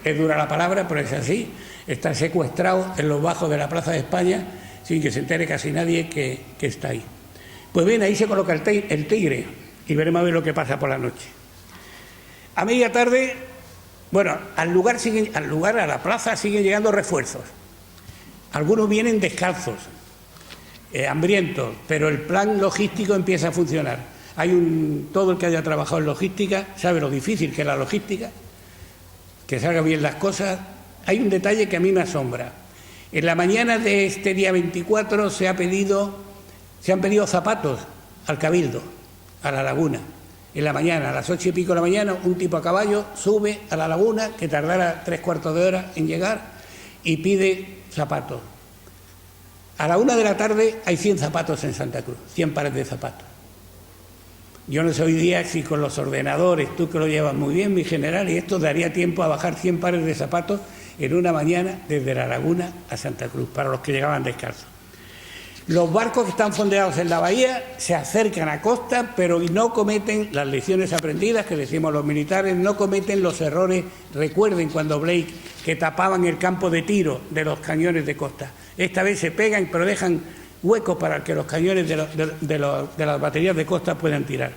es dura la palabra, pero es así, está secuestrado en los bajos de la Plaza de España sin que se entere casi nadie que está ahí. Pues bien, ahí se coloca el Tigre y veremos a ver lo que pasa por la noche. A media tarde, bueno, a la plaza siguen llegando refuerzos. Algunos vienen descalzos, hambrientos, pero el plan logístico empieza a funcionar. Todo el que haya trabajado en logística sabe lo difícil que es la logística, que salgan bien las cosas. Hay un detalle que a mí me asombra. En la mañana de este día 24 se han pedido zapatos al Cabildo, a la laguna. En la mañana, a las 8 y pico de la mañana, un tipo a caballo sube a la laguna, que tardará 3/4 de hora en llegar, y pide zapatos. A la 1 de la tarde hay 100 zapatos en Santa Cruz, 100 pares de zapatos. Yo no sé hoy día si con los ordenadores, tú que lo llevas muy bien, mi general, y esto daría tiempo a bajar 100 pares de zapatos en una mañana desde la laguna a Santa Cruz, para los que llegaban descalzos. Los barcos que están fondeados en la bahía se acercan a costa, pero no cometen las lecciones aprendidas que decimos los militares, no cometen los errores. Recuerden cuando Blake, que tapaban el campo de tiro de los cañones de costa. Esta vez se pegan, pero dejan huecos para que los cañones de las baterías de costa puedan tirar.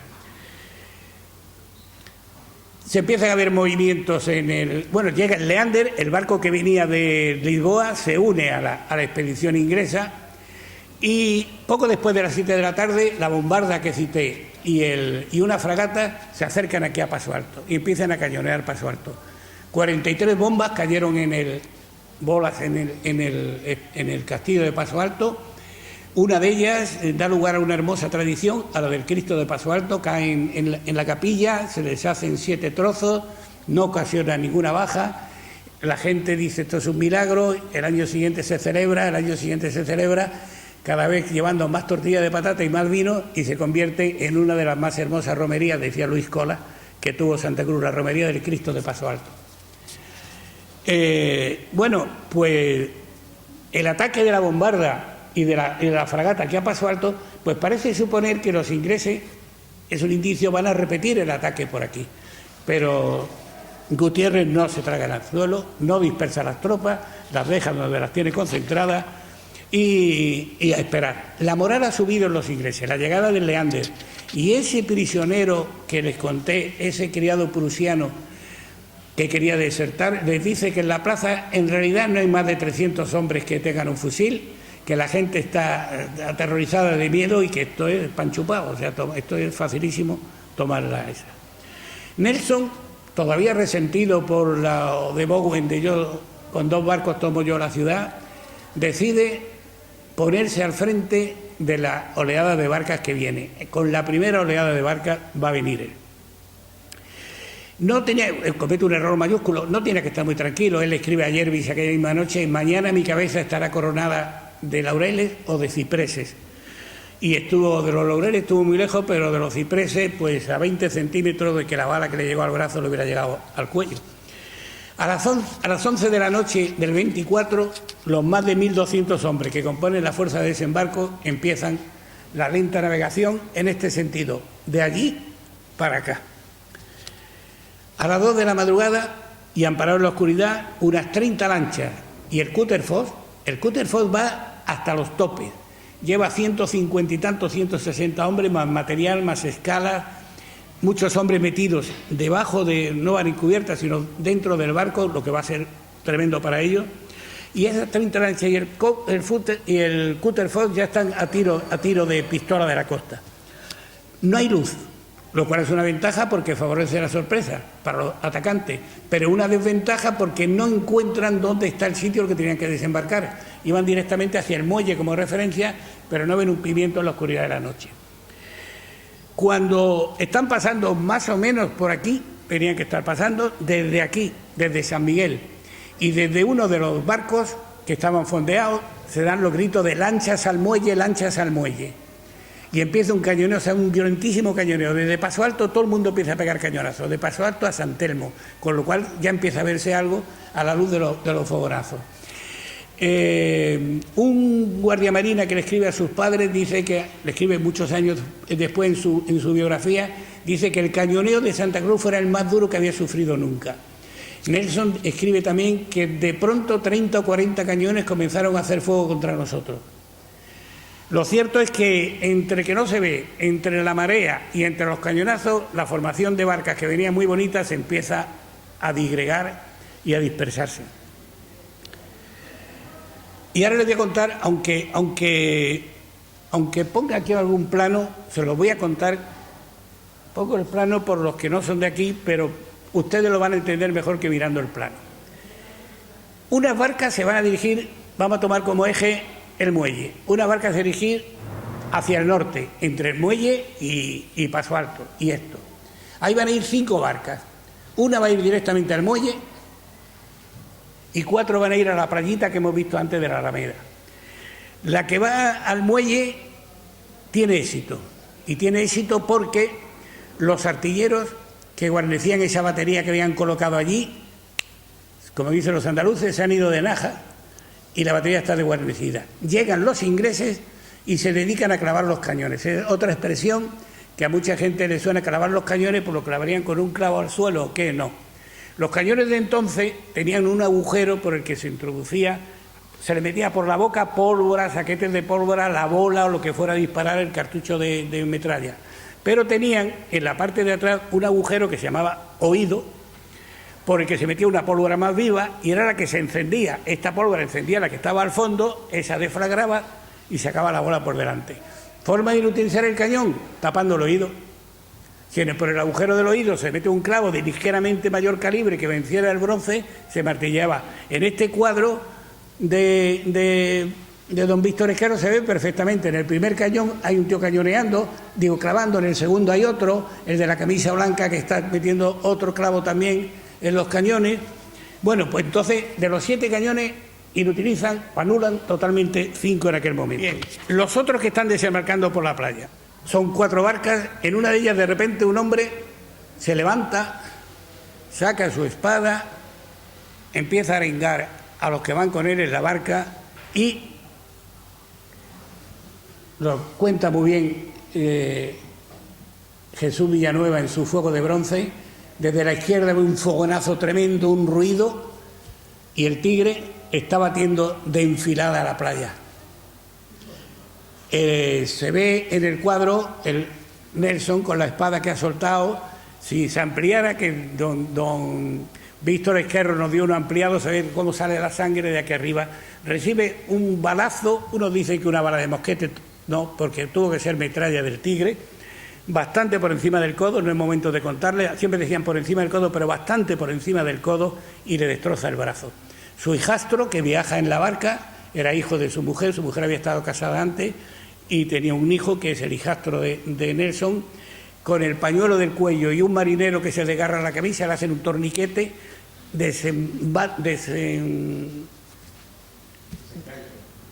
Se empiezan a ver movimientos llega el Leander, el barco que venía de Lisboa, se une a la expedición inglesa, y poco después de las 7 de la tarde, la bombarda que cité y una fragata se acercan aquí a Paso Alto y empiezan a cañonear Paso Alto. 43 bombas cayeron en el castillo de Paso Alto. Una de ellas da lugar a una hermosa tradición, a la del Cristo de Paso Alto. Caen en la capilla, se deshacen 7 trozos, no ocasiona ninguna baja. La gente dice esto es un milagro, el año siguiente se celebra, cada vez llevando más tortillas de patata y más vino, y se convierte en una de las más hermosas romerías, decía Luis Cola, que tuvo Santa Cruz, la romería del Cristo de Paso Alto. Pues el ataque de la bombarda y de la fragata que a Paso Alto, pues parece suponer que los ingleses, es un indicio, van a repetir el ataque por aquí. Pero Gutiérrez no se traga el anzuelo, no dispersa las tropas, las deja donde las tiene concentradas y a esperar. La moral ha subido en los ingleses, la llegada del Leander y ese prisionero que les conté, ese criado prusiano que quería desertar, les dice que en la plaza en realidad no hay más de 300 hombres que tengan un fusil, que la gente está aterrorizada de miedo y que esto es pan chupado, o sea, esto es facilísimo tomarla esa. Nelson todavía resentido por la de Bowen, de yo con 2 barcos tomo yo la ciudad, decide ponerse al frente de la oleada de barcas que viene. Con la primera oleada de barcas va a venir él. Comete un error mayúsculo, no tiene que estar muy tranquilo. Él escribe a Jervis aquella misma noche: mañana mi cabeza estará coronada de laureles o de cipreses. Y de los laureles estuvo muy lejos, pero de los cipreses, pues a 20 centímetros de que la bala que le llegó al brazo le hubiera llegado al cuello. A las 11 de la noche del 24, los más de 1.200 hombres que componen la fuerza de desembarco empiezan la lenta navegación en este sentido, de allí para acá. A las 2 de la madrugada, y amparado en la oscuridad, unas 30 lanchas y el Cutter Fox va hasta los topes. Lleva 150 y tantos, 160 hombres, más material, más escalas, muchos hombres metidos debajo no van encubiertas, sino dentro del barco, lo que va a ser tremendo para ellos. Y esas 30 lanchas y el Cutter Fox ya están a tiro de pistola de la costa. No hay luz, lo cual es una ventaja porque favorece la sorpresa para los atacantes, pero una desventaja porque no encuentran dónde está el sitio al que tenían que desembarcar. Iban directamente hacia el muelle como referencia, pero no ven un pimiento en la oscuridad de la noche. Cuando están pasando más o menos por aquí, tenían que estar pasando desde aquí, desde San Miguel, y desde uno de los barcos que estaban fondeados se dan los gritos de lanchas al muelle, lanchas al muelle. Y empieza un cañoneo, o sea, un violentísimo cañoneo. Desde Paso Alto todo el mundo empieza a pegar cañonazos, de Paso Alto a San Telmo, con lo cual ya empieza a verse algo a la luz de los fogonazos. Un guardiamarina que le escribe a sus padres, dice que, le escribe muchos años después en su biografía, dice que el cañoneo de Santa Cruz era el más duro que había sufrido nunca. Nelson escribe también que de pronto 30 o 40 cañones comenzaron a hacer fuego contra nosotros. Lo cierto es que entre que no se ve, entre la marea y entre los cañonazos, la formación de barcas que venía muy bonita se empieza a disgregar y a dispersarse. Y ahora les voy a contar, aunque ponga aquí algún plano, se los voy a contar, pongo el plano por los que no son de aquí, pero ustedes lo van a entender mejor que mirando el plano. Unas barcas se van a dirigir, vamos a tomar como eje el muelle. Una barca se dirigir hacia el norte, entre el muelle y Paso Alto, y esto. Ahí van a ir 5 barcas. Una va a ir directamente al muelle y 4 van a ir a la playita que hemos visto antes de la Alameda. La que va al muelle tiene éxito, y tiene éxito porque los artilleros que guarnecían esa batería que habían colocado allí, como dicen los andaluces, se han ido de Naja y la batería está desguarnecida. Llegan los ingleses y se dedican a clavar los cañones. Es otra expresión que a mucha gente le suena, clavar los cañones, pues lo clavarían con un clavo al suelo, ¿o qué? No. Los cañones de entonces tenían un agujero por el que se introducía, se le metía por la boca pólvora, saquetes de pólvora, la bola o lo que fuera a disparar el cartucho de metralla. Pero tenían en la parte de atrás un agujero que se llamaba oído, por el que se metía una pólvora más viva y era la que se encendía. Esta pólvora encendía la que estaba al fondo, esa deflagraba y sacaba la bola por delante. Forma de inutilizar el cañón, tapando el oído. Si por el agujero del oído se mete un clavo de ligeramente mayor calibre que venciera el bronce, se martilleaba. En este cuadro de don Víctor Esquerro se ve perfectamente. En el primer cañón hay un tío cañoneando, clavando, en el segundo hay otro, el de la camisa blanca que está metiendo otro clavo también en los cañones. Bueno, pues entonces de los 7 cañones inutilizan, anulan totalmente 5 en aquel momento. Bien. Los otros que están desembarcando por la playa son 4 barcas. En una de ellas de repente un hombre se levanta, saca su espada, empieza a arengar a los que van con él en la barca y lo cuenta muy bien Jesús Villanueva en su Fuego de Bronce. Desde la izquierda ve un fogonazo tremendo, un ruido, y el Tigre está batiendo de enfilada a la playa. Se ve en el cuadro el Nelson con la espada que ha soltado. Si se ampliara, que don Víctor Esquerro nos dio un ampliado, se ve cómo sale la sangre de aquí arriba. Recibe un balazo, unos dicen que una bala de mosquete, no, porque tuvo que ser metralla del Tigre. bastante por encima del codo, no es momento de contarle, siempre decían por encima del codo, pero bastante por encima del codo, y le destroza el brazo. Su hijastro, que viaja en la barca, era hijo de su mujer había estado casada antes y tenía un hijo que es el hijastro de Nelson, con el pañuelo del cuello y un marinero que se desgarra la camisa, le hacen un torniquete,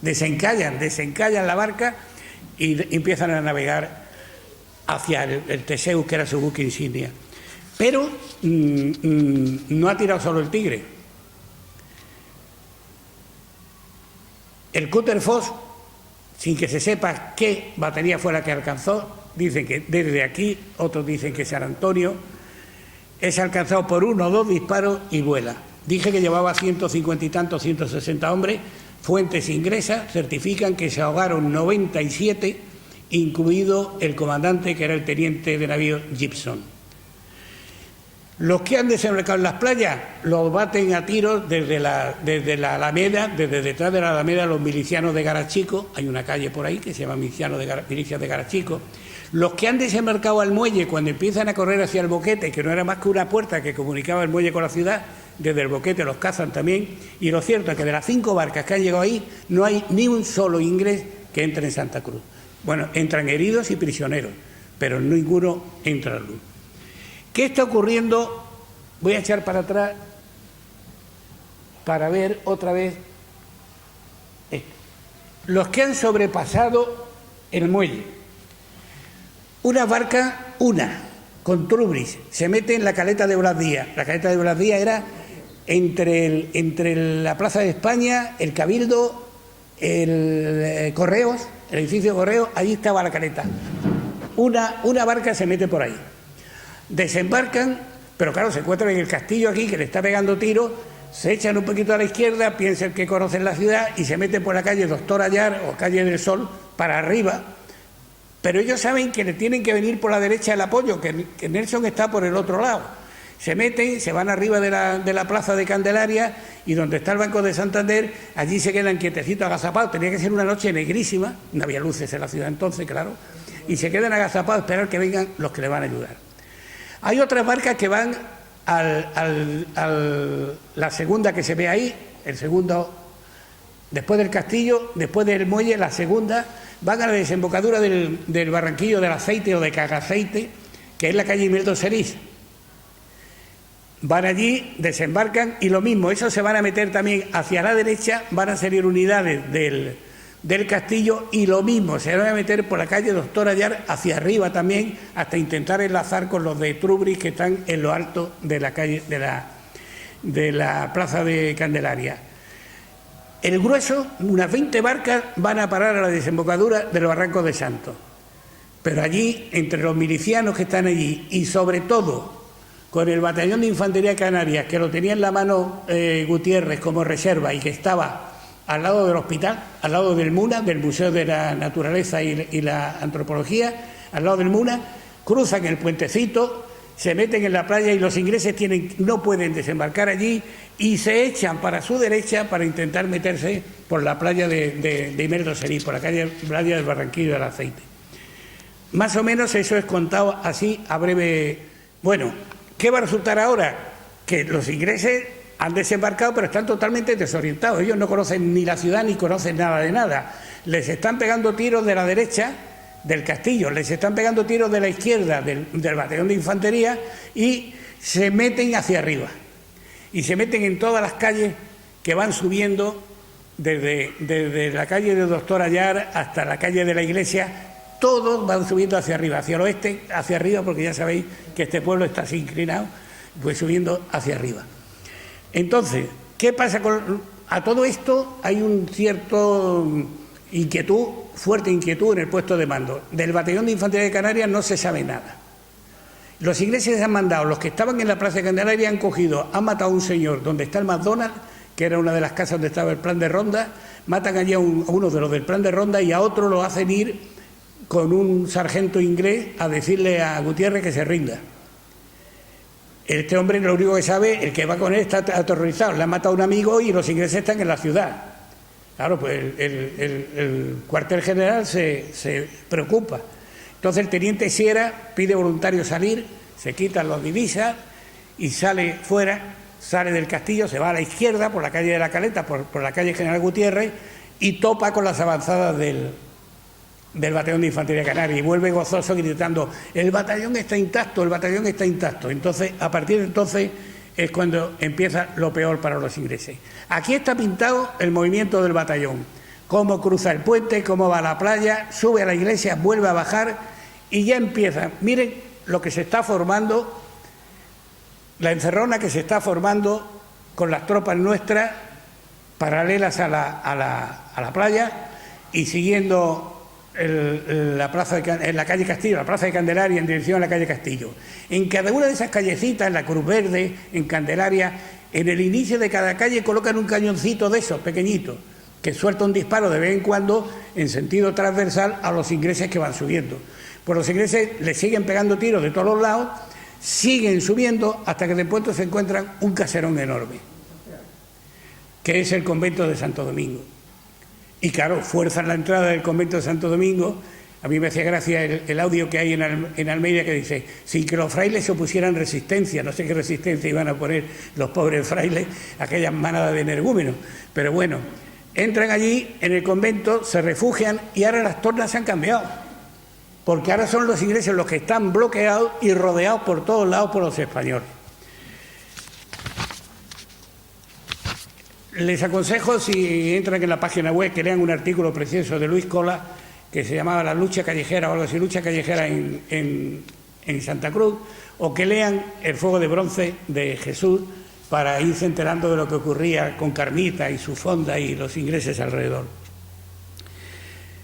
desencallan la barca y empiezan a navegar hacia el Teseus, que era su buque insignia. Pero no ha tirado solo el Tigre. El Cutter Fox, sin que se sepa qué batería fue la que alcanzó, dicen que desde aquí, otros dicen que San Antonio, es alcanzado por 1 o 2 disparos y vuela. Dije que llevaba 150 y tantos, 160 hombres. Fuentes inglesas certifican que se ahogaron 97, incluido el comandante, que era el teniente de navío Gibson. Los que han desembarcado en las playas los baten a tiros desde la Alameda, desde detrás de la Alameda, los milicianos de Garachico. Hay una calle por ahí que se llama Milicias de Garachico. Los que han desembarcado al muelle, cuando empiezan a correr hacia el boquete, que no era más que una puerta que comunicaba el muelle con la ciudad, desde el boquete los cazan también. Y lo cierto es que de las 5 barcas que han llegado ahí, no hay ni un solo inglés que entre en Santa Cruz. Bueno, entran heridos y prisioneros, pero ninguno entra a luz. ¿Qué está ocurriendo? Voy a echar para atrás para ver otra vez esto. Los que han sobrepasado el muelle. Una barca, con Trubris, se mete en la caleta de Blas Díaz. La caleta de Blas Díaz era entre la Plaza de España, el Cabildo, el Correos, el edificio Correos, allí estaba la caleta. Una barca se mete por ahí. Desembarcan, pero claro, se encuentran en el castillo aquí, que le está pegando tiros, se echan un poquito a la izquierda, piensan que conocen la ciudad y se meten por la calle Doctor Ayar o calle del Sol para arriba, pero ellos saben que le tienen que venir por la derecha el apoyo, que Nelson está por el otro lado. Se meten, se van arriba de la plaza de Candelaria y donde está el Banco de Santander, allí se quedan quietecitos, agazapados. Tenía que ser una noche negrísima, no había luces en la ciudad entonces, claro, y se quedan agazapados a esperar que vengan los que le van a ayudar. Hay otras barcas que van la segunda que se ve ahí, el segundo, después del castillo, después del muelle, la segunda, van a la desembocadura del Barranquillo del Aceite o de Cagaceite, que es la calle Imeldo Serís. Van allí, desembarcan y lo mismo, esos se van a meter también hacia la derecha, van a salir unidades del castillo y lo mismo, se van a meter por la calle Doctor Ayar hacia arriba también, hasta intentar enlazar con los de Trubris que están en lo alto de la calle de la plaza de Candelaria. El grueso, unas 20 barcas, van a parar a la desembocadura del Barranco de Santos. Pero allí, entre los milicianos que están allí y sobre todo con el batallón de infantería canaria, que lo tenía en la mano Gutiérrez como reserva y que estaba al lado del hospital, al lado del MUNA, del Museo de la Naturaleza y la Antropología, al lado del MUNA, cruzan el puentecito, se meten en la playa y los ingleses no pueden desembarcar allí y se echan para su derecha para intentar meterse por la playa de Imeldo Serís, por la playa del Barranquillo del Aceite. Más o menos eso es contado así a breve. Bueno, ¿qué va a resultar ahora? Que los ingleses han desembarcado, pero están totalmente desorientados. Ellos no conocen ni la ciudad ni conocen nada de nada. Les están pegando tiros de la derecha del castillo, les están pegando tiros de la izquierda del batallón de infantería y se meten hacia arriba. Y se meten en todas las calles que van subiendo desde la calle de Doctor Ayar hasta la calle de la Iglesia. Todos van subiendo hacia arriba, hacia el oeste, hacia arriba, porque ya sabéis que este pueblo está así inclinado, pues subiendo hacia arriba. Entonces, ¿qué pasa a todo esto? Hay un cierto fuerte inquietud en el puesto de mando. Del batallón de infantería de Canarias no se sabe nada. Los ingleses han mandado, los que estaban en la plaza de Candelaria han matado a un señor donde está el McDonald's, que era una de las casas donde estaba el plan de ronda, matan allí a uno de los del plan de ronda y a otro lo hacen ir con un sargento inglés a decirle a Gutiérrez que se rinda. Este hombre lo único que sabe, el que va con él está aterrorizado, le ha matado a un amigo y los ingleses están en la ciudad. Claro, pues el cuartel general se preocupa Entonces el teniente Sierra pide voluntario salir, se quitan las divisas y sale fuera, sale del castillo, se va a la izquierda por la calle de la Caleta, por la calle General Gutiérrez, y topa con las avanzadas del batallón de infantería canaria y vuelve gozoso gritando: el batallón está intacto, el batallón está intacto. Entonces, a partir de entonces es cuando empieza lo peor para los ingleses. Aquí está pintado el movimiento del batallón, cómo cruza el puente, cómo va a la playa, sube a la iglesia, vuelve a bajar y ya empieza. Miren lo que se está formando, la encerrona que se está formando con las tropas nuestras paralelas a la playa y siguiendo en la calle Castillo, la plaza de Candelaria en dirección a la calle Castillo. En cada una de esas callecitas, en la Cruz Verde, en Candelaria, en el inicio de cada calle colocan un cañoncito de esos pequeñitos que suelta un disparo de vez en cuando en sentido transversal a los ingleses que van subiendo. Pues los ingleses le siguen pegando tiros de todos los lados, siguen subiendo hasta que de pronto se encuentran un caserón enorme, que es el convento de Santo Domingo. Y claro, fuerzan la entrada del convento de Santo Domingo. A mí me hacía gracia el audio que hay en Almeida que dice: sin que los frailes se opusieran resistencia, no sé qué resistencia iban a poner los pobres frailes, aquellas manadas de energúmenos. Pero bueno, entran allí en el convento, se refugian y ahora las tornas se han cambiado, porque ahora son los ingleses los que están bloqueados y rodeados por todos lados por los españoles. Les aconsejo, si entran en la página web, que lean un artículo precioso de Luis Cola que se llamaba La lucha callejera o algo así, lucha callejera en Santa Cruz, o que lean El fuego de bronce de Jesús para irse enterando de lo que ocurría con Carmita y su fonda y los ingleses alrededor.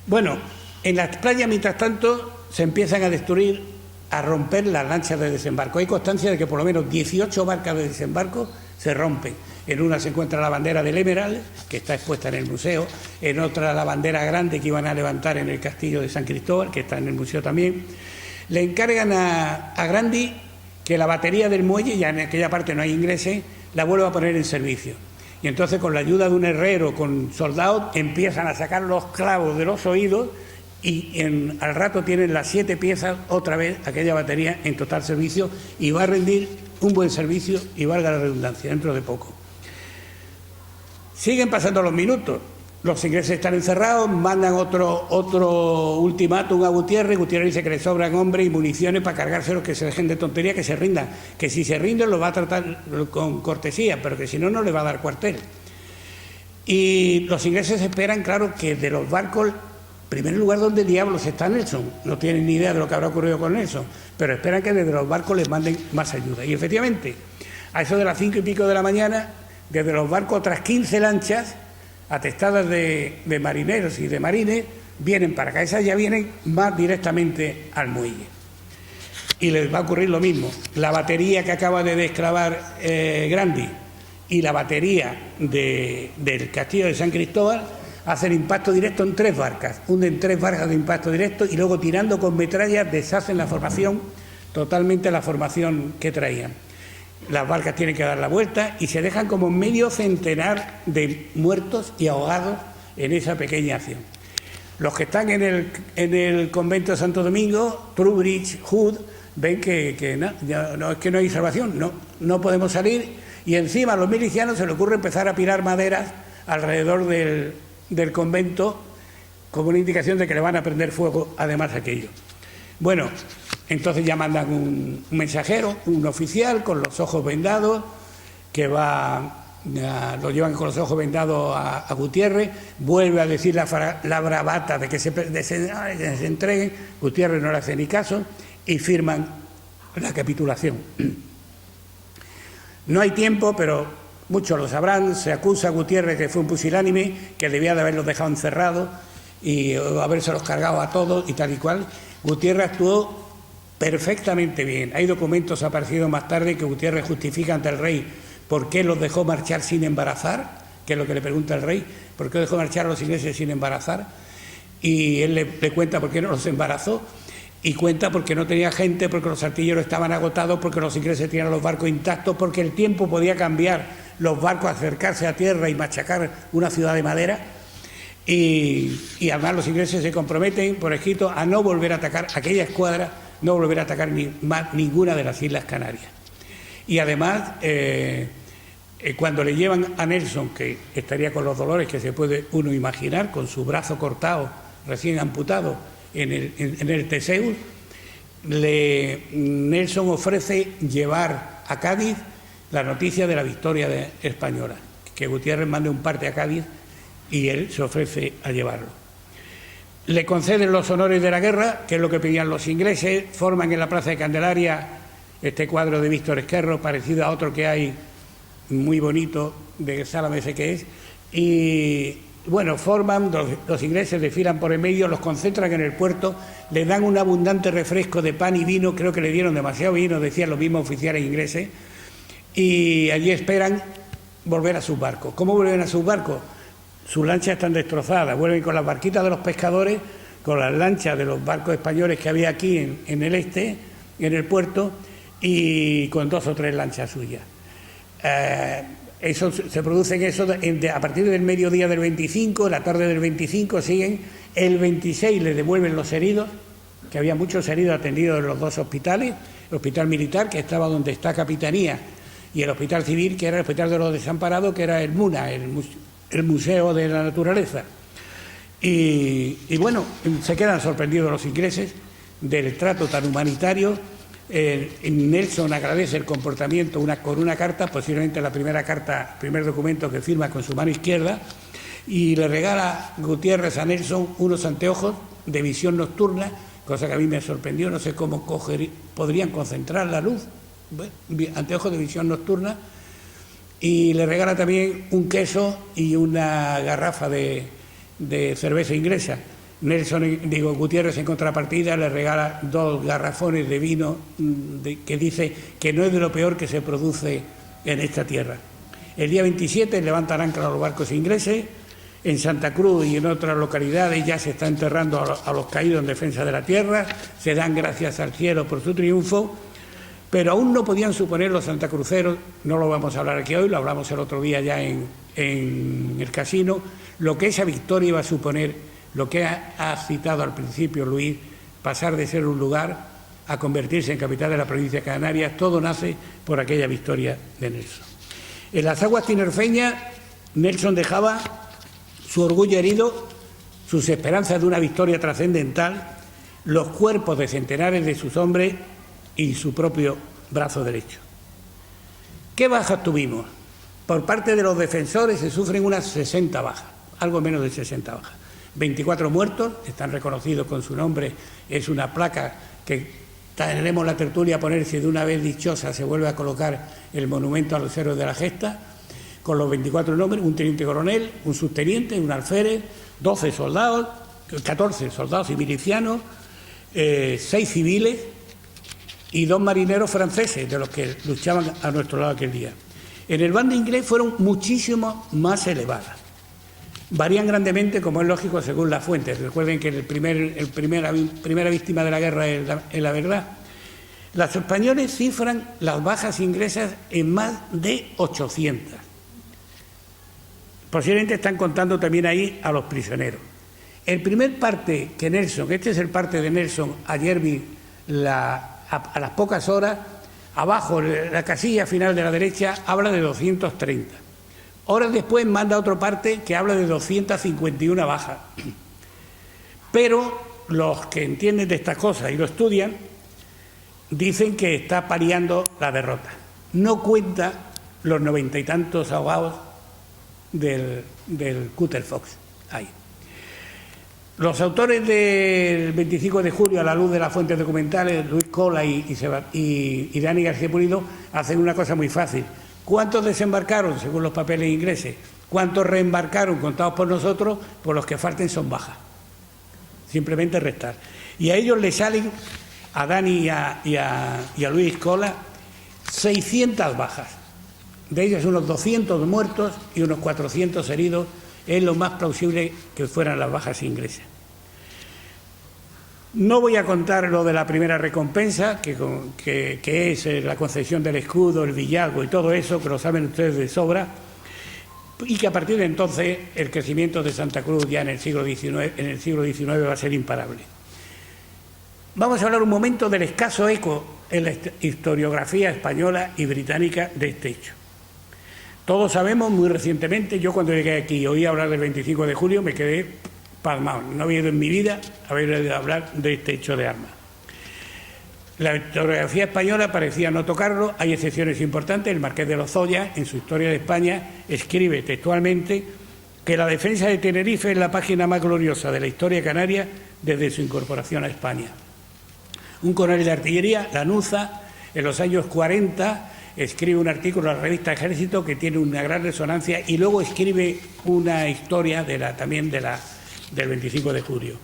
Bueno, en las playas, mientras tanto, se empiezan a destruir, a romper las lanchas de desembarco. Hay constancia de que por lo menos 18 barcas de desembarco se rompen. En una se encuentra la bandera del Emerald, que está expuesta en el museo, en otra la bandera grande que iban a levantar en el castillo de San Cristóbal, que está en el museo también. Le encargan a Grandi que la batería del muelle, ya en aquella parte no hay ingleses, la vuelva a poner en servicio. Y entonces, con la ayuda de un herrero, con soldados, empiezan a sacar los clavos de los oídos y al rato tienen las 7 piezas, otra vez aquella batería en total servicio, y va a rendir un buen servicio, y valga la redundancia, dentro de poco. Siguen pasando los minutos, los ingleses están encerrados, mandan otro ultimátum a Gutiérrez. Gutiérrez dice que le sobran hombres y municiones para cargárselos, que se dejen de tontería, que se rindan, que si se rinden los va a tratar con cortesía, pero que si no, no le va a dar cuartel. Y los ingleses esperan, claro, que de los barcos, en primer lugar, ¿dónde diablos está Nelson? No tienen ni idea de lo que habrá ocurrido con Nelson, pero esperan que desde los barcos les manden más ayuda. Y efectivamente, a eso de las 5 y pico de la mañana, desde los barcos otras 15 lanchas atestadas de marineros y de marines vienen para acá. Esas ya vienen más directamente al muelle. Y les va a ocurrir lo mismo. La batería que acaba de desclavar Grandi y la batería del castillo de San Cristóbal hacen impacto directo en 3 barcas. Hunden 3 barcas de impacto directo y luego, tirando con metrallas, deshacen la formación, totalmente la formación que traían. Las barcas tienen que dar la vuelta y se dejan como medio centenar de muertos y ahogados en esa pequeña acción. Los que están en el convento de Santo Domingo, Trubridge, Hood, ven que no, es que no hay salvación, no podemos salir, y encima a los milicianos se les ocurre empezar a pilar maderas alrededor del convento como una indicación de que le van a prender fuego además aquello. Bueno, entonces ya mandan un mensajero, un oficial con los ojos vendados, que lo llevan con los ojos vendados a Gutiérrez, vuelve a decir la bravata de que se entreguen. Gutiérrez no le hace ni caso y firman la capitulación. No hay tiempo, pero muchos lo sabrán, se acusa a Gutiérrez que fue un pusilánime, que debía de haberlos dejado encerrados y habérselos cargado a todos y tal y cual. Gutiérrez actuó perfectamente bien. Hay documentos aparecidos más tarde que Gutiérrez justifica ante el rey por qué los dejó marchar sin embarazar, que es lo que le pregunta el rey, por qué dejó marchar a los ingleses sin embarazar, y él le cuenta por qué no los embarazó, y cuenta porque no tenía gente, porque los artilleros estaban agotados, porque los ingleses tenían los barcos intactos, porque el tiempo podía cambiar los barcos, acercarse a tierra y machacar una ciudad de madera, y además los ingleses se comprometen por escrito a no volver a atacar aquella escuadra, no volver a atacar ninguna de las Islas Canarias. Y además, cuando le llevan a Nelson, que estaría con los dolores que se puede uno imaginar, con su brazo cortado, recién amputado, en el Teseus, Nelson ofrece llevar a Cádiz la noticia de la victoria española, que Gutiérrez mande un parte a Cádiz y él se ofrece a llevarlo. Le conceden los honores de la guerra, que es lo que pedían los ingleses, forman en la Plaza de Candelaria este cuadro de Víctor Esquerro, parecido a otro que hay muy bonito, de Sálvese que es, y bueno, forman, los ingleses desfilan por el medio, los concentran en el puerto, le dan un abundante refresco de pan y vino, creo que le dieron demasiado vino, decían los mismos oficiales ingleses, y allí esperan volver a sus barcos. ¿Cómo vuelven a sus barcos? Sus lanchas están destrozadas, vuelven con las barquitas de los pescadores, con las lanchas de los barcos españoles que había aquí en el este, en el puerto, y con 2 o 3 lanchas suyas. Eso se produce a partir del mediodía del 25, la tarde del 25 siguen, el 26 les devuelven los heridos, que había muchos heridos atendidos en los 2 hospitales, el hospital militar, que estaba donde está Capitanía, y el hospital civil, que era el hospital de los desamparados, que era el MUNA, el Museo de la Naturaleza. Y bueno, se quedan sorprendidos los ingleses del trato tan humanitario. Nelson agradece el comportamiento con una carta, posiblemente la primer documento que firma con su mano izquierda, y le regala Gutiérrez a Nelson unos anteojos de visión nocturna, cosa que a mí me sorprendió, no sé cómo podrían concentrar la luz, bueno, anteojos de visión nocturna, y le regala también un queso y una garrafa de cerveza inglesa. Gutiérrez en contrapartida le regala 2 garrafones de vino que dice que no es de lo peor que se produce en esta tierra. El día 27 levantan ancla los barcos ingleses. En Santa Cruz y en otras localidades ya se está enterrando a los caídos en defensa de la tierra, se dan gracias al cielo por su triunfo, pero aún no podían suponer los santacruceros, no lo vamos a hablar aquí hoy, lo hablamos el otro día ya en el casino, lo que esa victoria iba a suponer, lo que ha citado al principio Luis, pasar de ser un lugar a convertirse en capital de la provincia de Canarias. Todo nace por aquella victoria de Nelson. En las aguas tinerfeñas, Nelson dejaba su orgullo herido, sus esperanzas de una victoria trascendental, los cuerpos de centenares de sus hombres y su propio brazo derecho. ¿Qué bajas tuvimos? Por parte de los defensores se sufren unas 60 bajas, algo menos de 60 bajas. 24 muertos, están reconocidos con su nombre, es una placa que tendremos la tertulia a poner si de una vez dichosa se vuelve a colocar el monumento a los héroes de la gesta, con los 24 nombres, un teniente coronel, un subteniente, un alférez, 12 soldados, 14 soldados y milicianos, 6 civiles y 2 marineros franceses, de los que luchaban a nuestro lado aquel día. En el bando inglés fueron muchísimo más elevadas. Varían grandemente, como es lógico, según las fuentes. Recuerden que primera víctima de la guerra es la verdad. Los españoles cifran las bajas inglesas en más de 800. Posiblemente están contando también ahí a los prisioneros. El primer parte que Nelson, este es el parte de Nelson, ayer vi a las pocas horas, abajo, la casilla final de la derecha, habla de 230. Horas después manda otro parte que habla de 251 bajas. Pero los que entienden de estas cosas y lo estudian, dicen que está paliando la derrota. No cuenta los 90 y tantos ahogados del Cutter Fox. Ahí. Los autores del 25 de julio, a la luz de las fuentes documentales, Luis Cola y Dani García Pulido, hacen una cosa muy fácil. ¿Cuántos desembarcaron, según los papeles ingleses? ¿Cuántos reembarcaron, contados por nosotros? Por los que falten son bajas. Simplemente restar. Y a ellos les salen, a Dani y a Luis Cola, 600 bajas. De ellos unos 200 muertos y unos 400 heridos. Es lo más plausible que fueran las bajas inglesas. No voy a contar lo de la primera recompensa, que es la concesión del escudo, el villazgo y todo eso, que lo saben ustedes de sobra. y que a partir de entonces el crecimiento de Santa Cruz ya en el siglo XIX va a ser imparable. Vamos a hablar un momento del escaso eco en la historiografía española y británica de este hecho. Todos sabemos, muy recientemente, yo cuando llegué aquí y oí hablar del 25 de julio me quedé pasmado. No había ido en mi vida a oír hablar de este hecho de armas. La historiografía española parecía no tocarlo, hay excepciones importantes. El marqués de Lozoya, en su Historia de España, escribe textualmente que la defensa de Tenerife es la página más gloriosa de la historia canaria desde su incorporación a España. Un coronel de artillería, Lanuza, en los años 40, escribe un artículo en la revista Ejército que tiene una gran resonancia y luego escribe una historia también del 25 de julio.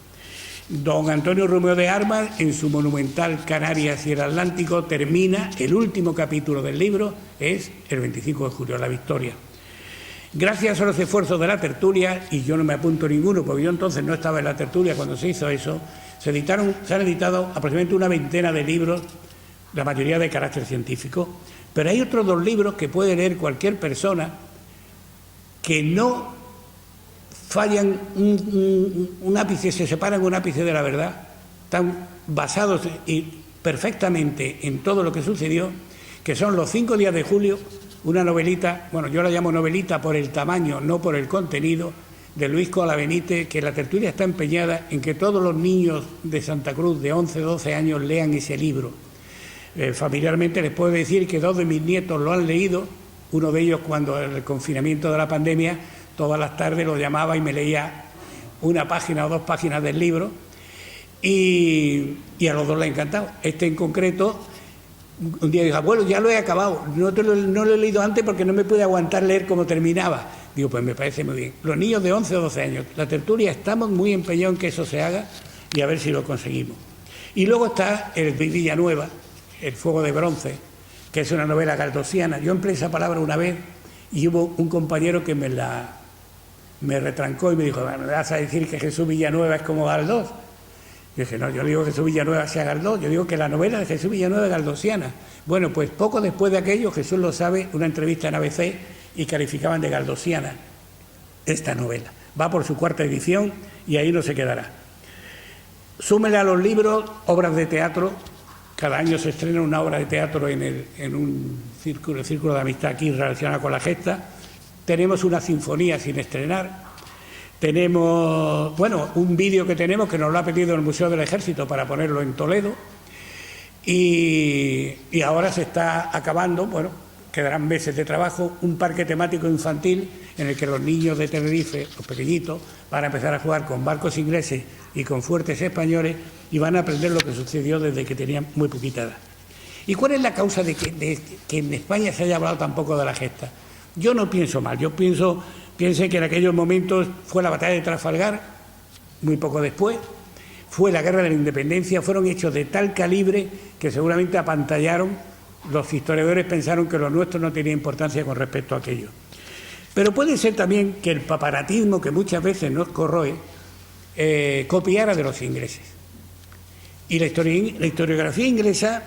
Don Antonio Romeo de Armas, en su monumental Canarias y el Atlántico, termina, el último capítulo del libro es el 25 de julio, la victoria. Gracias a los esfuerzos de la tertulia, y yo no me apunto ninguno porque yo entonces no estaba en la tertulia cuando se hizo eso, se han editado aproximadamente una veintena de libros, la mayoría de carácter científico, pero hay otros 2 libros que puede leer cualquier persona que no fallan un ápice, se separan un ápice de la verdad, están basados perfectamente en todo lo que sucedió, que son Los 5 días de julio, una novelita, bueno, yo la llamo novelita por el tamaño, no por el contenido, de Luis Cola Benítez, que la tertulia está empeñada en que todos los niños de Santa Cruz de 11, 12 años lean ese libro. Familiarmente les puedo decir que 2 de mis nietos lo han leído, uno de ellos cuando en el confinamiento de la pandemia, todas las tardes lo llamaba y me leía una página o 2 páginas del libro y a los 2 les ha encantado. Este en concreto, un día dijo, abuelo, ya lo he acabado, no lo he leído antes porque no me pude aguantar leer cómo terminaba. Digo, pues me parece muy bien. Los niños de 11 o 12 años, la tertulia, estamos muy empeñados en que eso se haga y a ver si lo conseguimos. Y luego está el Villanueva, El fuego de bronce, que es una novela galdosiana. Yo empleé esa palabra una vez y hubo un compañero que me retrancó y me dijo, ¿me vas a decir que Jesús Villanueva es como Galdós? Yo dije, no, yo digo que Jesús Villanueva sea Galdós, yo digo que la novela de Jesús Villanueva es galdosiana. Bueno, pues poco después de aquello, Jesús lo sabe, una entrevista en ABC, y calificaban de galdosiana esta novela. Va por su 4ª edición y ahí no se quedará. Súmele a los libros obras de teatro. Cada año se estrena una obra de teatro en un círculo de amistad aquí relacionado con la gesta. Tenemos una sinfonía sin estrenar. Tenemos, bueno, un vídeo que tenemos que nos lo ha pedido el Museo del Ejército para ponerlo en Toledo. Y ahora se está acabando, bueno, quedarán meses de trabajo, un parque temático infantil en el que los niños de Tenerife, los pequeñitos, van a empezar a jugar con barcos ingleses y con fuertes españoles y van a aprender lo que sucedió desde que tenían muy poquita edad. ¿Y cuál es la causa de que en España se haya hablado tan poco de la gesta? Yo no pienso mal, yo piense que en aquellos momentos fue la batalla de Trafalgar, muy poco después, fue la guerra de la independencia, fueron hechos de tal calibre que seguramente apantallaron. Los historiadores pensaron que lo nuestro no tenía importancia con respecto a aquello. Pero puede ser también que el paparatismo que muchas veces nos corroe copiara de los ingleses. Y la historiografía inglesa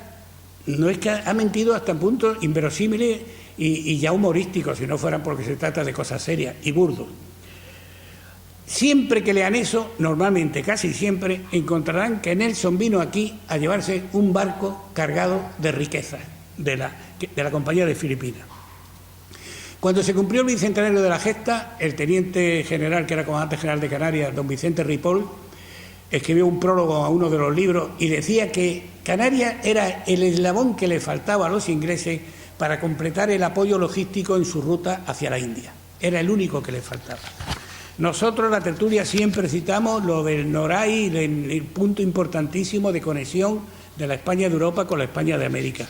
no es que ha mentido hasta puntos inverosímiles y ya humorísticos, si no fueran porque se trata de cosas serias y burdos. Siempre que lean eso, normalmente, casi siempre, encontrarán que Nelson vino aquí a llevarse un barco cargado de riquezas de la Compañía de Filipinas. Cuando se cumplió el bicentenario de la gesta, el teniente general, que era comandante general de Canarias, don Vicente Ripoll, escribió un prólogo a uno de los libros y decía que Canarias era el eslabón que le faltaba a los ingleses para completar el apoyo logístico en su ruta hacia la India. Era el único que le faltaba. Nosotros, la tertulia, siempre citamos lo del Noray, el punto importantísimo de conexión de la España de Europa con la España de América.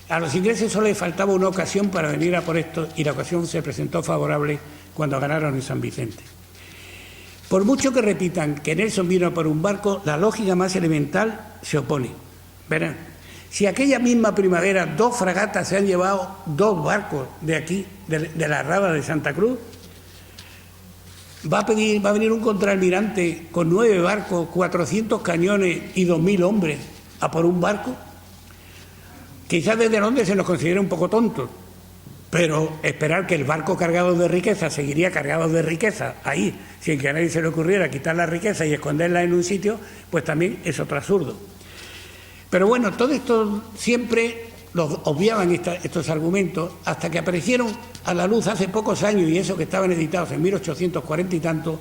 A los ingleses solo les faltaba una ocasión para venir a por esto y la ocasión se presentó favorable cuando ganaron en San Vicente. Por mucho que repitan que Nelson vino por un barco, la lógica más elemental se opone. Verán, si aquella misma primavera 2 fragatas se han llevado 2 barcos de aquí, de la rada de Santa Cruz, va a venir un contraalmirante con 9 barcos, 400 cañones y 2.000 hombres a por un barco. Quizás desde Londres se nos considera un poco tontos, Pero esperar que el barco cargado de riqueza seguiría cargado de riqueza ahí, sin que a nadie se le ocurriera quitar la riqueza y esconderla en un sitio, pues también es otro absurdo. Pero bueno, todo esto siempre los obviaban estos argumentos hasta que aparecieron a la luz hace pocos años, y eso que estaban editados en 1840 y tanto,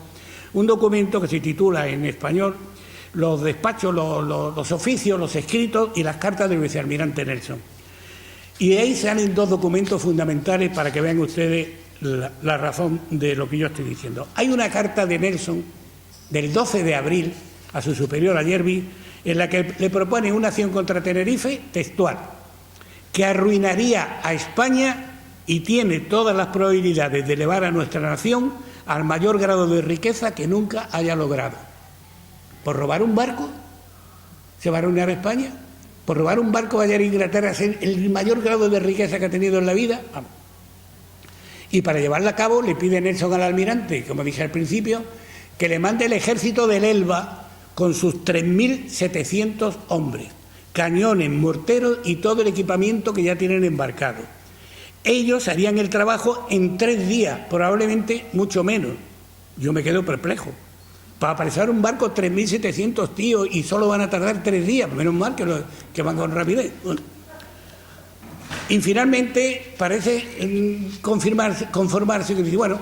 un documento que se titula en español los despachos, los oficios, los escritos y las cartas del vicealmirante Nelson. Y de ahí salen dos documentos fundamentales para que vean ustedes la razón de lo que yo estoy diciendo. Hay una carta de Nelson del 12 de abril a su superior, a Yerby, en la que le propone una acción contra Tenerife textual, que arruinaría a España y tiene todas las probabilidades de elevar a nuestra nación al mayor grado de riqueza que nunca haya logrado. ¿Por robar un barco se va a arruinar España? ¿Por robar un barco va a llegar a Inglaterra a ser el mayor grado de riqueza que ha tenido en la vida? Vamos. Y para llevarla a cabo le pide Nelson al almirante, como dije al principio, que le mande el ejército del Elba con sus 3.700 hombres, cañones, morteros y todo el equipamiento que ya tienen embarcado. Ellos harían el trabajo en 3 días, probablemente mucho menos. Yo me quedo perplejo. Para apresar un barco 3.700 tíos y solo van a tardar 3 días, menos mal que van con rapidez. Bueno. Y finalmente parece conformarse que dice, bueno,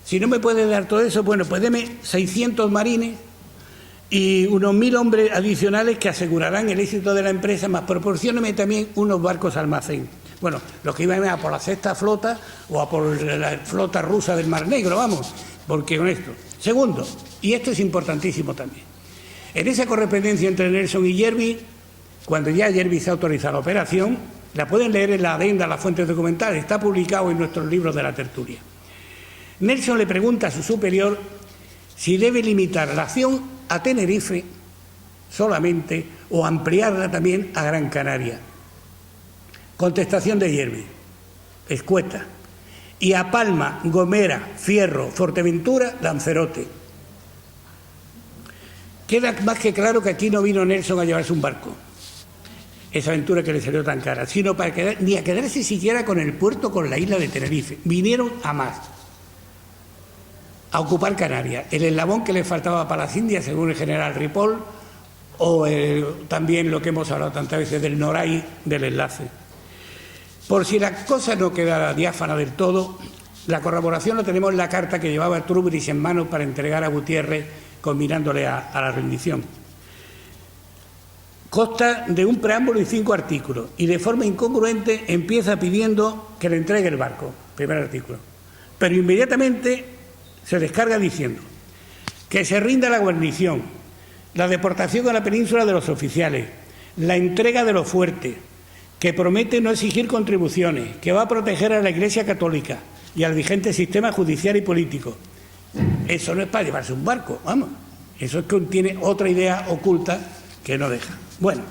si no me puede dar todo eso, bueno, pues deme 600 marines y unos 1.000 hombres adicionales que asegurarán el éxito de la empresa, más proporcióneme también unos barcos almacén. Bueno, los que iban a por la sexta flota o a por la flota rusa del Mar Negro, vamos, porque con esto. Segundo, y esto es importantísimo también, en esa correspondencia entre Nelson y Yerby, cuando ya Yerby se autoriza la operación, la pueden leer en la adenda a las fuentes documentales, está publicado en nuestros libros de la tertulia. Nelson le pregunta a su superior si debe limitar la acción a Tenerife solamente o ampliarla también a Gran Canaria. Contestación de Yerby, escueta. Y a Palma, Gomera, Fierro, Fuerteventura, Lanzarote. Queda más que claro que aquí no vino Nelson a llevarse un barco, esa aventura que le salió tan cara, sino para ni a quedarse siquiera con el puerto, con la isla de Tenerife. Vinieron a más, a ocupar Canarias, el eslabón que le faltaba para las Indias, según el general Ripoll, o también lo que hemos hablado tantas veces del Noray, del enlace. Por si la cosa no quedara diáfana del todo, la corroboración la tenemos en la carta que llevaba Trubris en mano para entregar a Gutiérrez, combinándole a la rendición. Consta de un preámbulo y 5 artículos, y de forma incongruente empieza pidiendo que le entregue el barco, primer artículo. Pero inmediatamente se descarga diciendo que se rinda la guarnición, la deportación a la península de los oficiales, la entrega de los fuertes, que promete no exigir contribuciones, que va a proteger a la Iglesia Católica y al vigente sistema judicial y político. Eso no es para llevarse un barco, vamos. Eso es que tiene otra idea oculta que no deja. Bueno,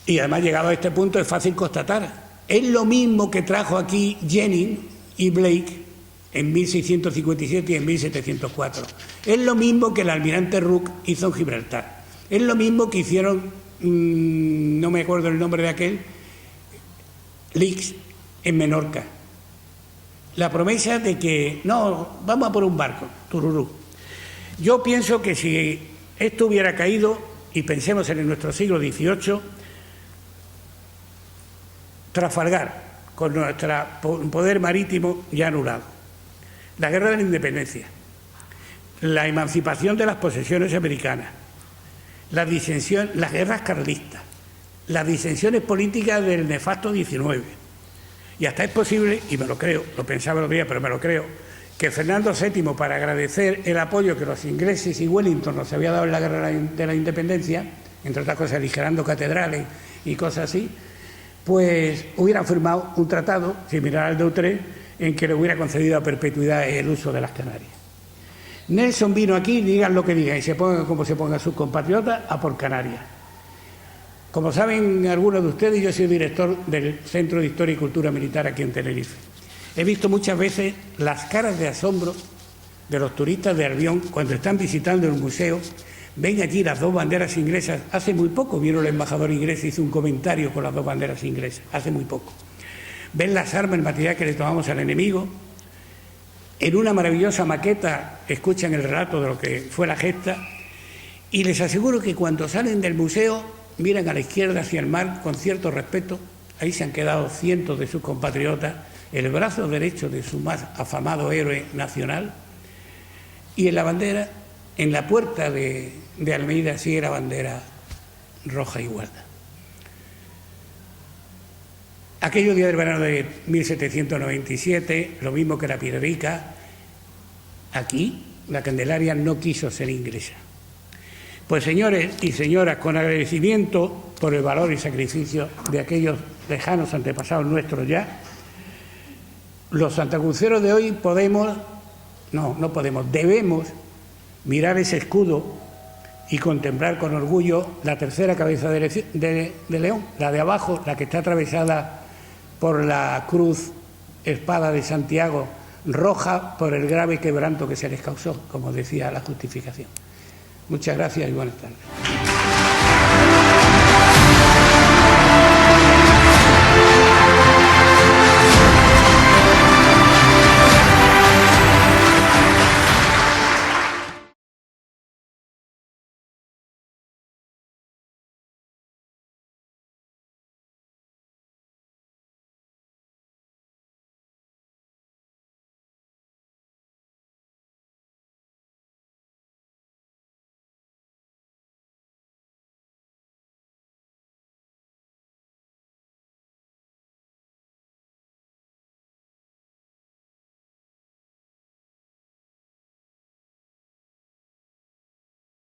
y además llegado a este punto es fácil constatar. Es lo mismo que trajo aquí Jennings y Blake en 1657 y en 1704. Es lo mismo que el almirante Rooke hizo en Gibraltar. Es lo mismo que hicieron, no me acuerdo el nombre de aquel, Leaks en Menorca. La promesa de que, no, vamos a por un barco, tururú. Yo pienso que si esto hubiera caído, y pensemos en nuestro siglo XVIII, Trafalgar, con nuestro poder marítimo ya anulado, la guerra de la independencia, la emancipación de las posesiones americanas, la disensión, las guerras carlistas, las disensiones políticas del nefasto 19. Y hasta es posible, y me lo creo, lo pensaba los días, pero me lo creo, que Fernando VII, para agradecer el apoyo que los ingleses y Wellington nos había dado en la guerra de la independencia, entre otras cosas aligerando catedrales y cosas así, pues hubieran firmado un tratado similar al de Utrecht en que le hubiera concedido a perpetuidad el uso de las Canarias. Nelson vino aquí, digan lo que digan, y se pongan como se pongan sus compatriotas, a por Canarias. Como saben algunos de ustedes, yo soy director del Centro de Historia y Cultura Militar aquí en Tenerife. He visto muchas veces las caras de asombro de los turistas de Albión cuando están visitando el museo. Ven allí las 2 banderas inglesas. Hace muy poco vino el embajador inglés y hizo un comentario con las 2 banderas inglesas, hace muy poco. ven las armas, el material que le tomamos al enemigo. En una maravillosa maqueta escuchan el relato de lo que fue la gesta, y les aseguro que cuando salen del museo miran a la izquierda hacia el mar con cierto respeto. Ahí se han quedado cientos de sus compatriotas, el brazo derecho de su más afamado héroe nacional, y en la bandera, en la puerta de Almeida, sigue la bandera roja igualda. Aquellos días del verano de 1797, lo mismo que la Piedrica, aquí la Candelaria no quiso ser inglesa. Pues señores y señoras, con agradecimiento por el valor y sacrificio de aquellos lejanos antepasados nuestros ya, los santacruceros de hoy debemos mirar ese escudo y contemplar con orgullo la tercera cabeza de león, la de abajo, la que está atravesada por la cruz espada de Santiago, roja por el grave quebranto que se les causó, como decía la justificación. Muchas gracias y buenas tardes.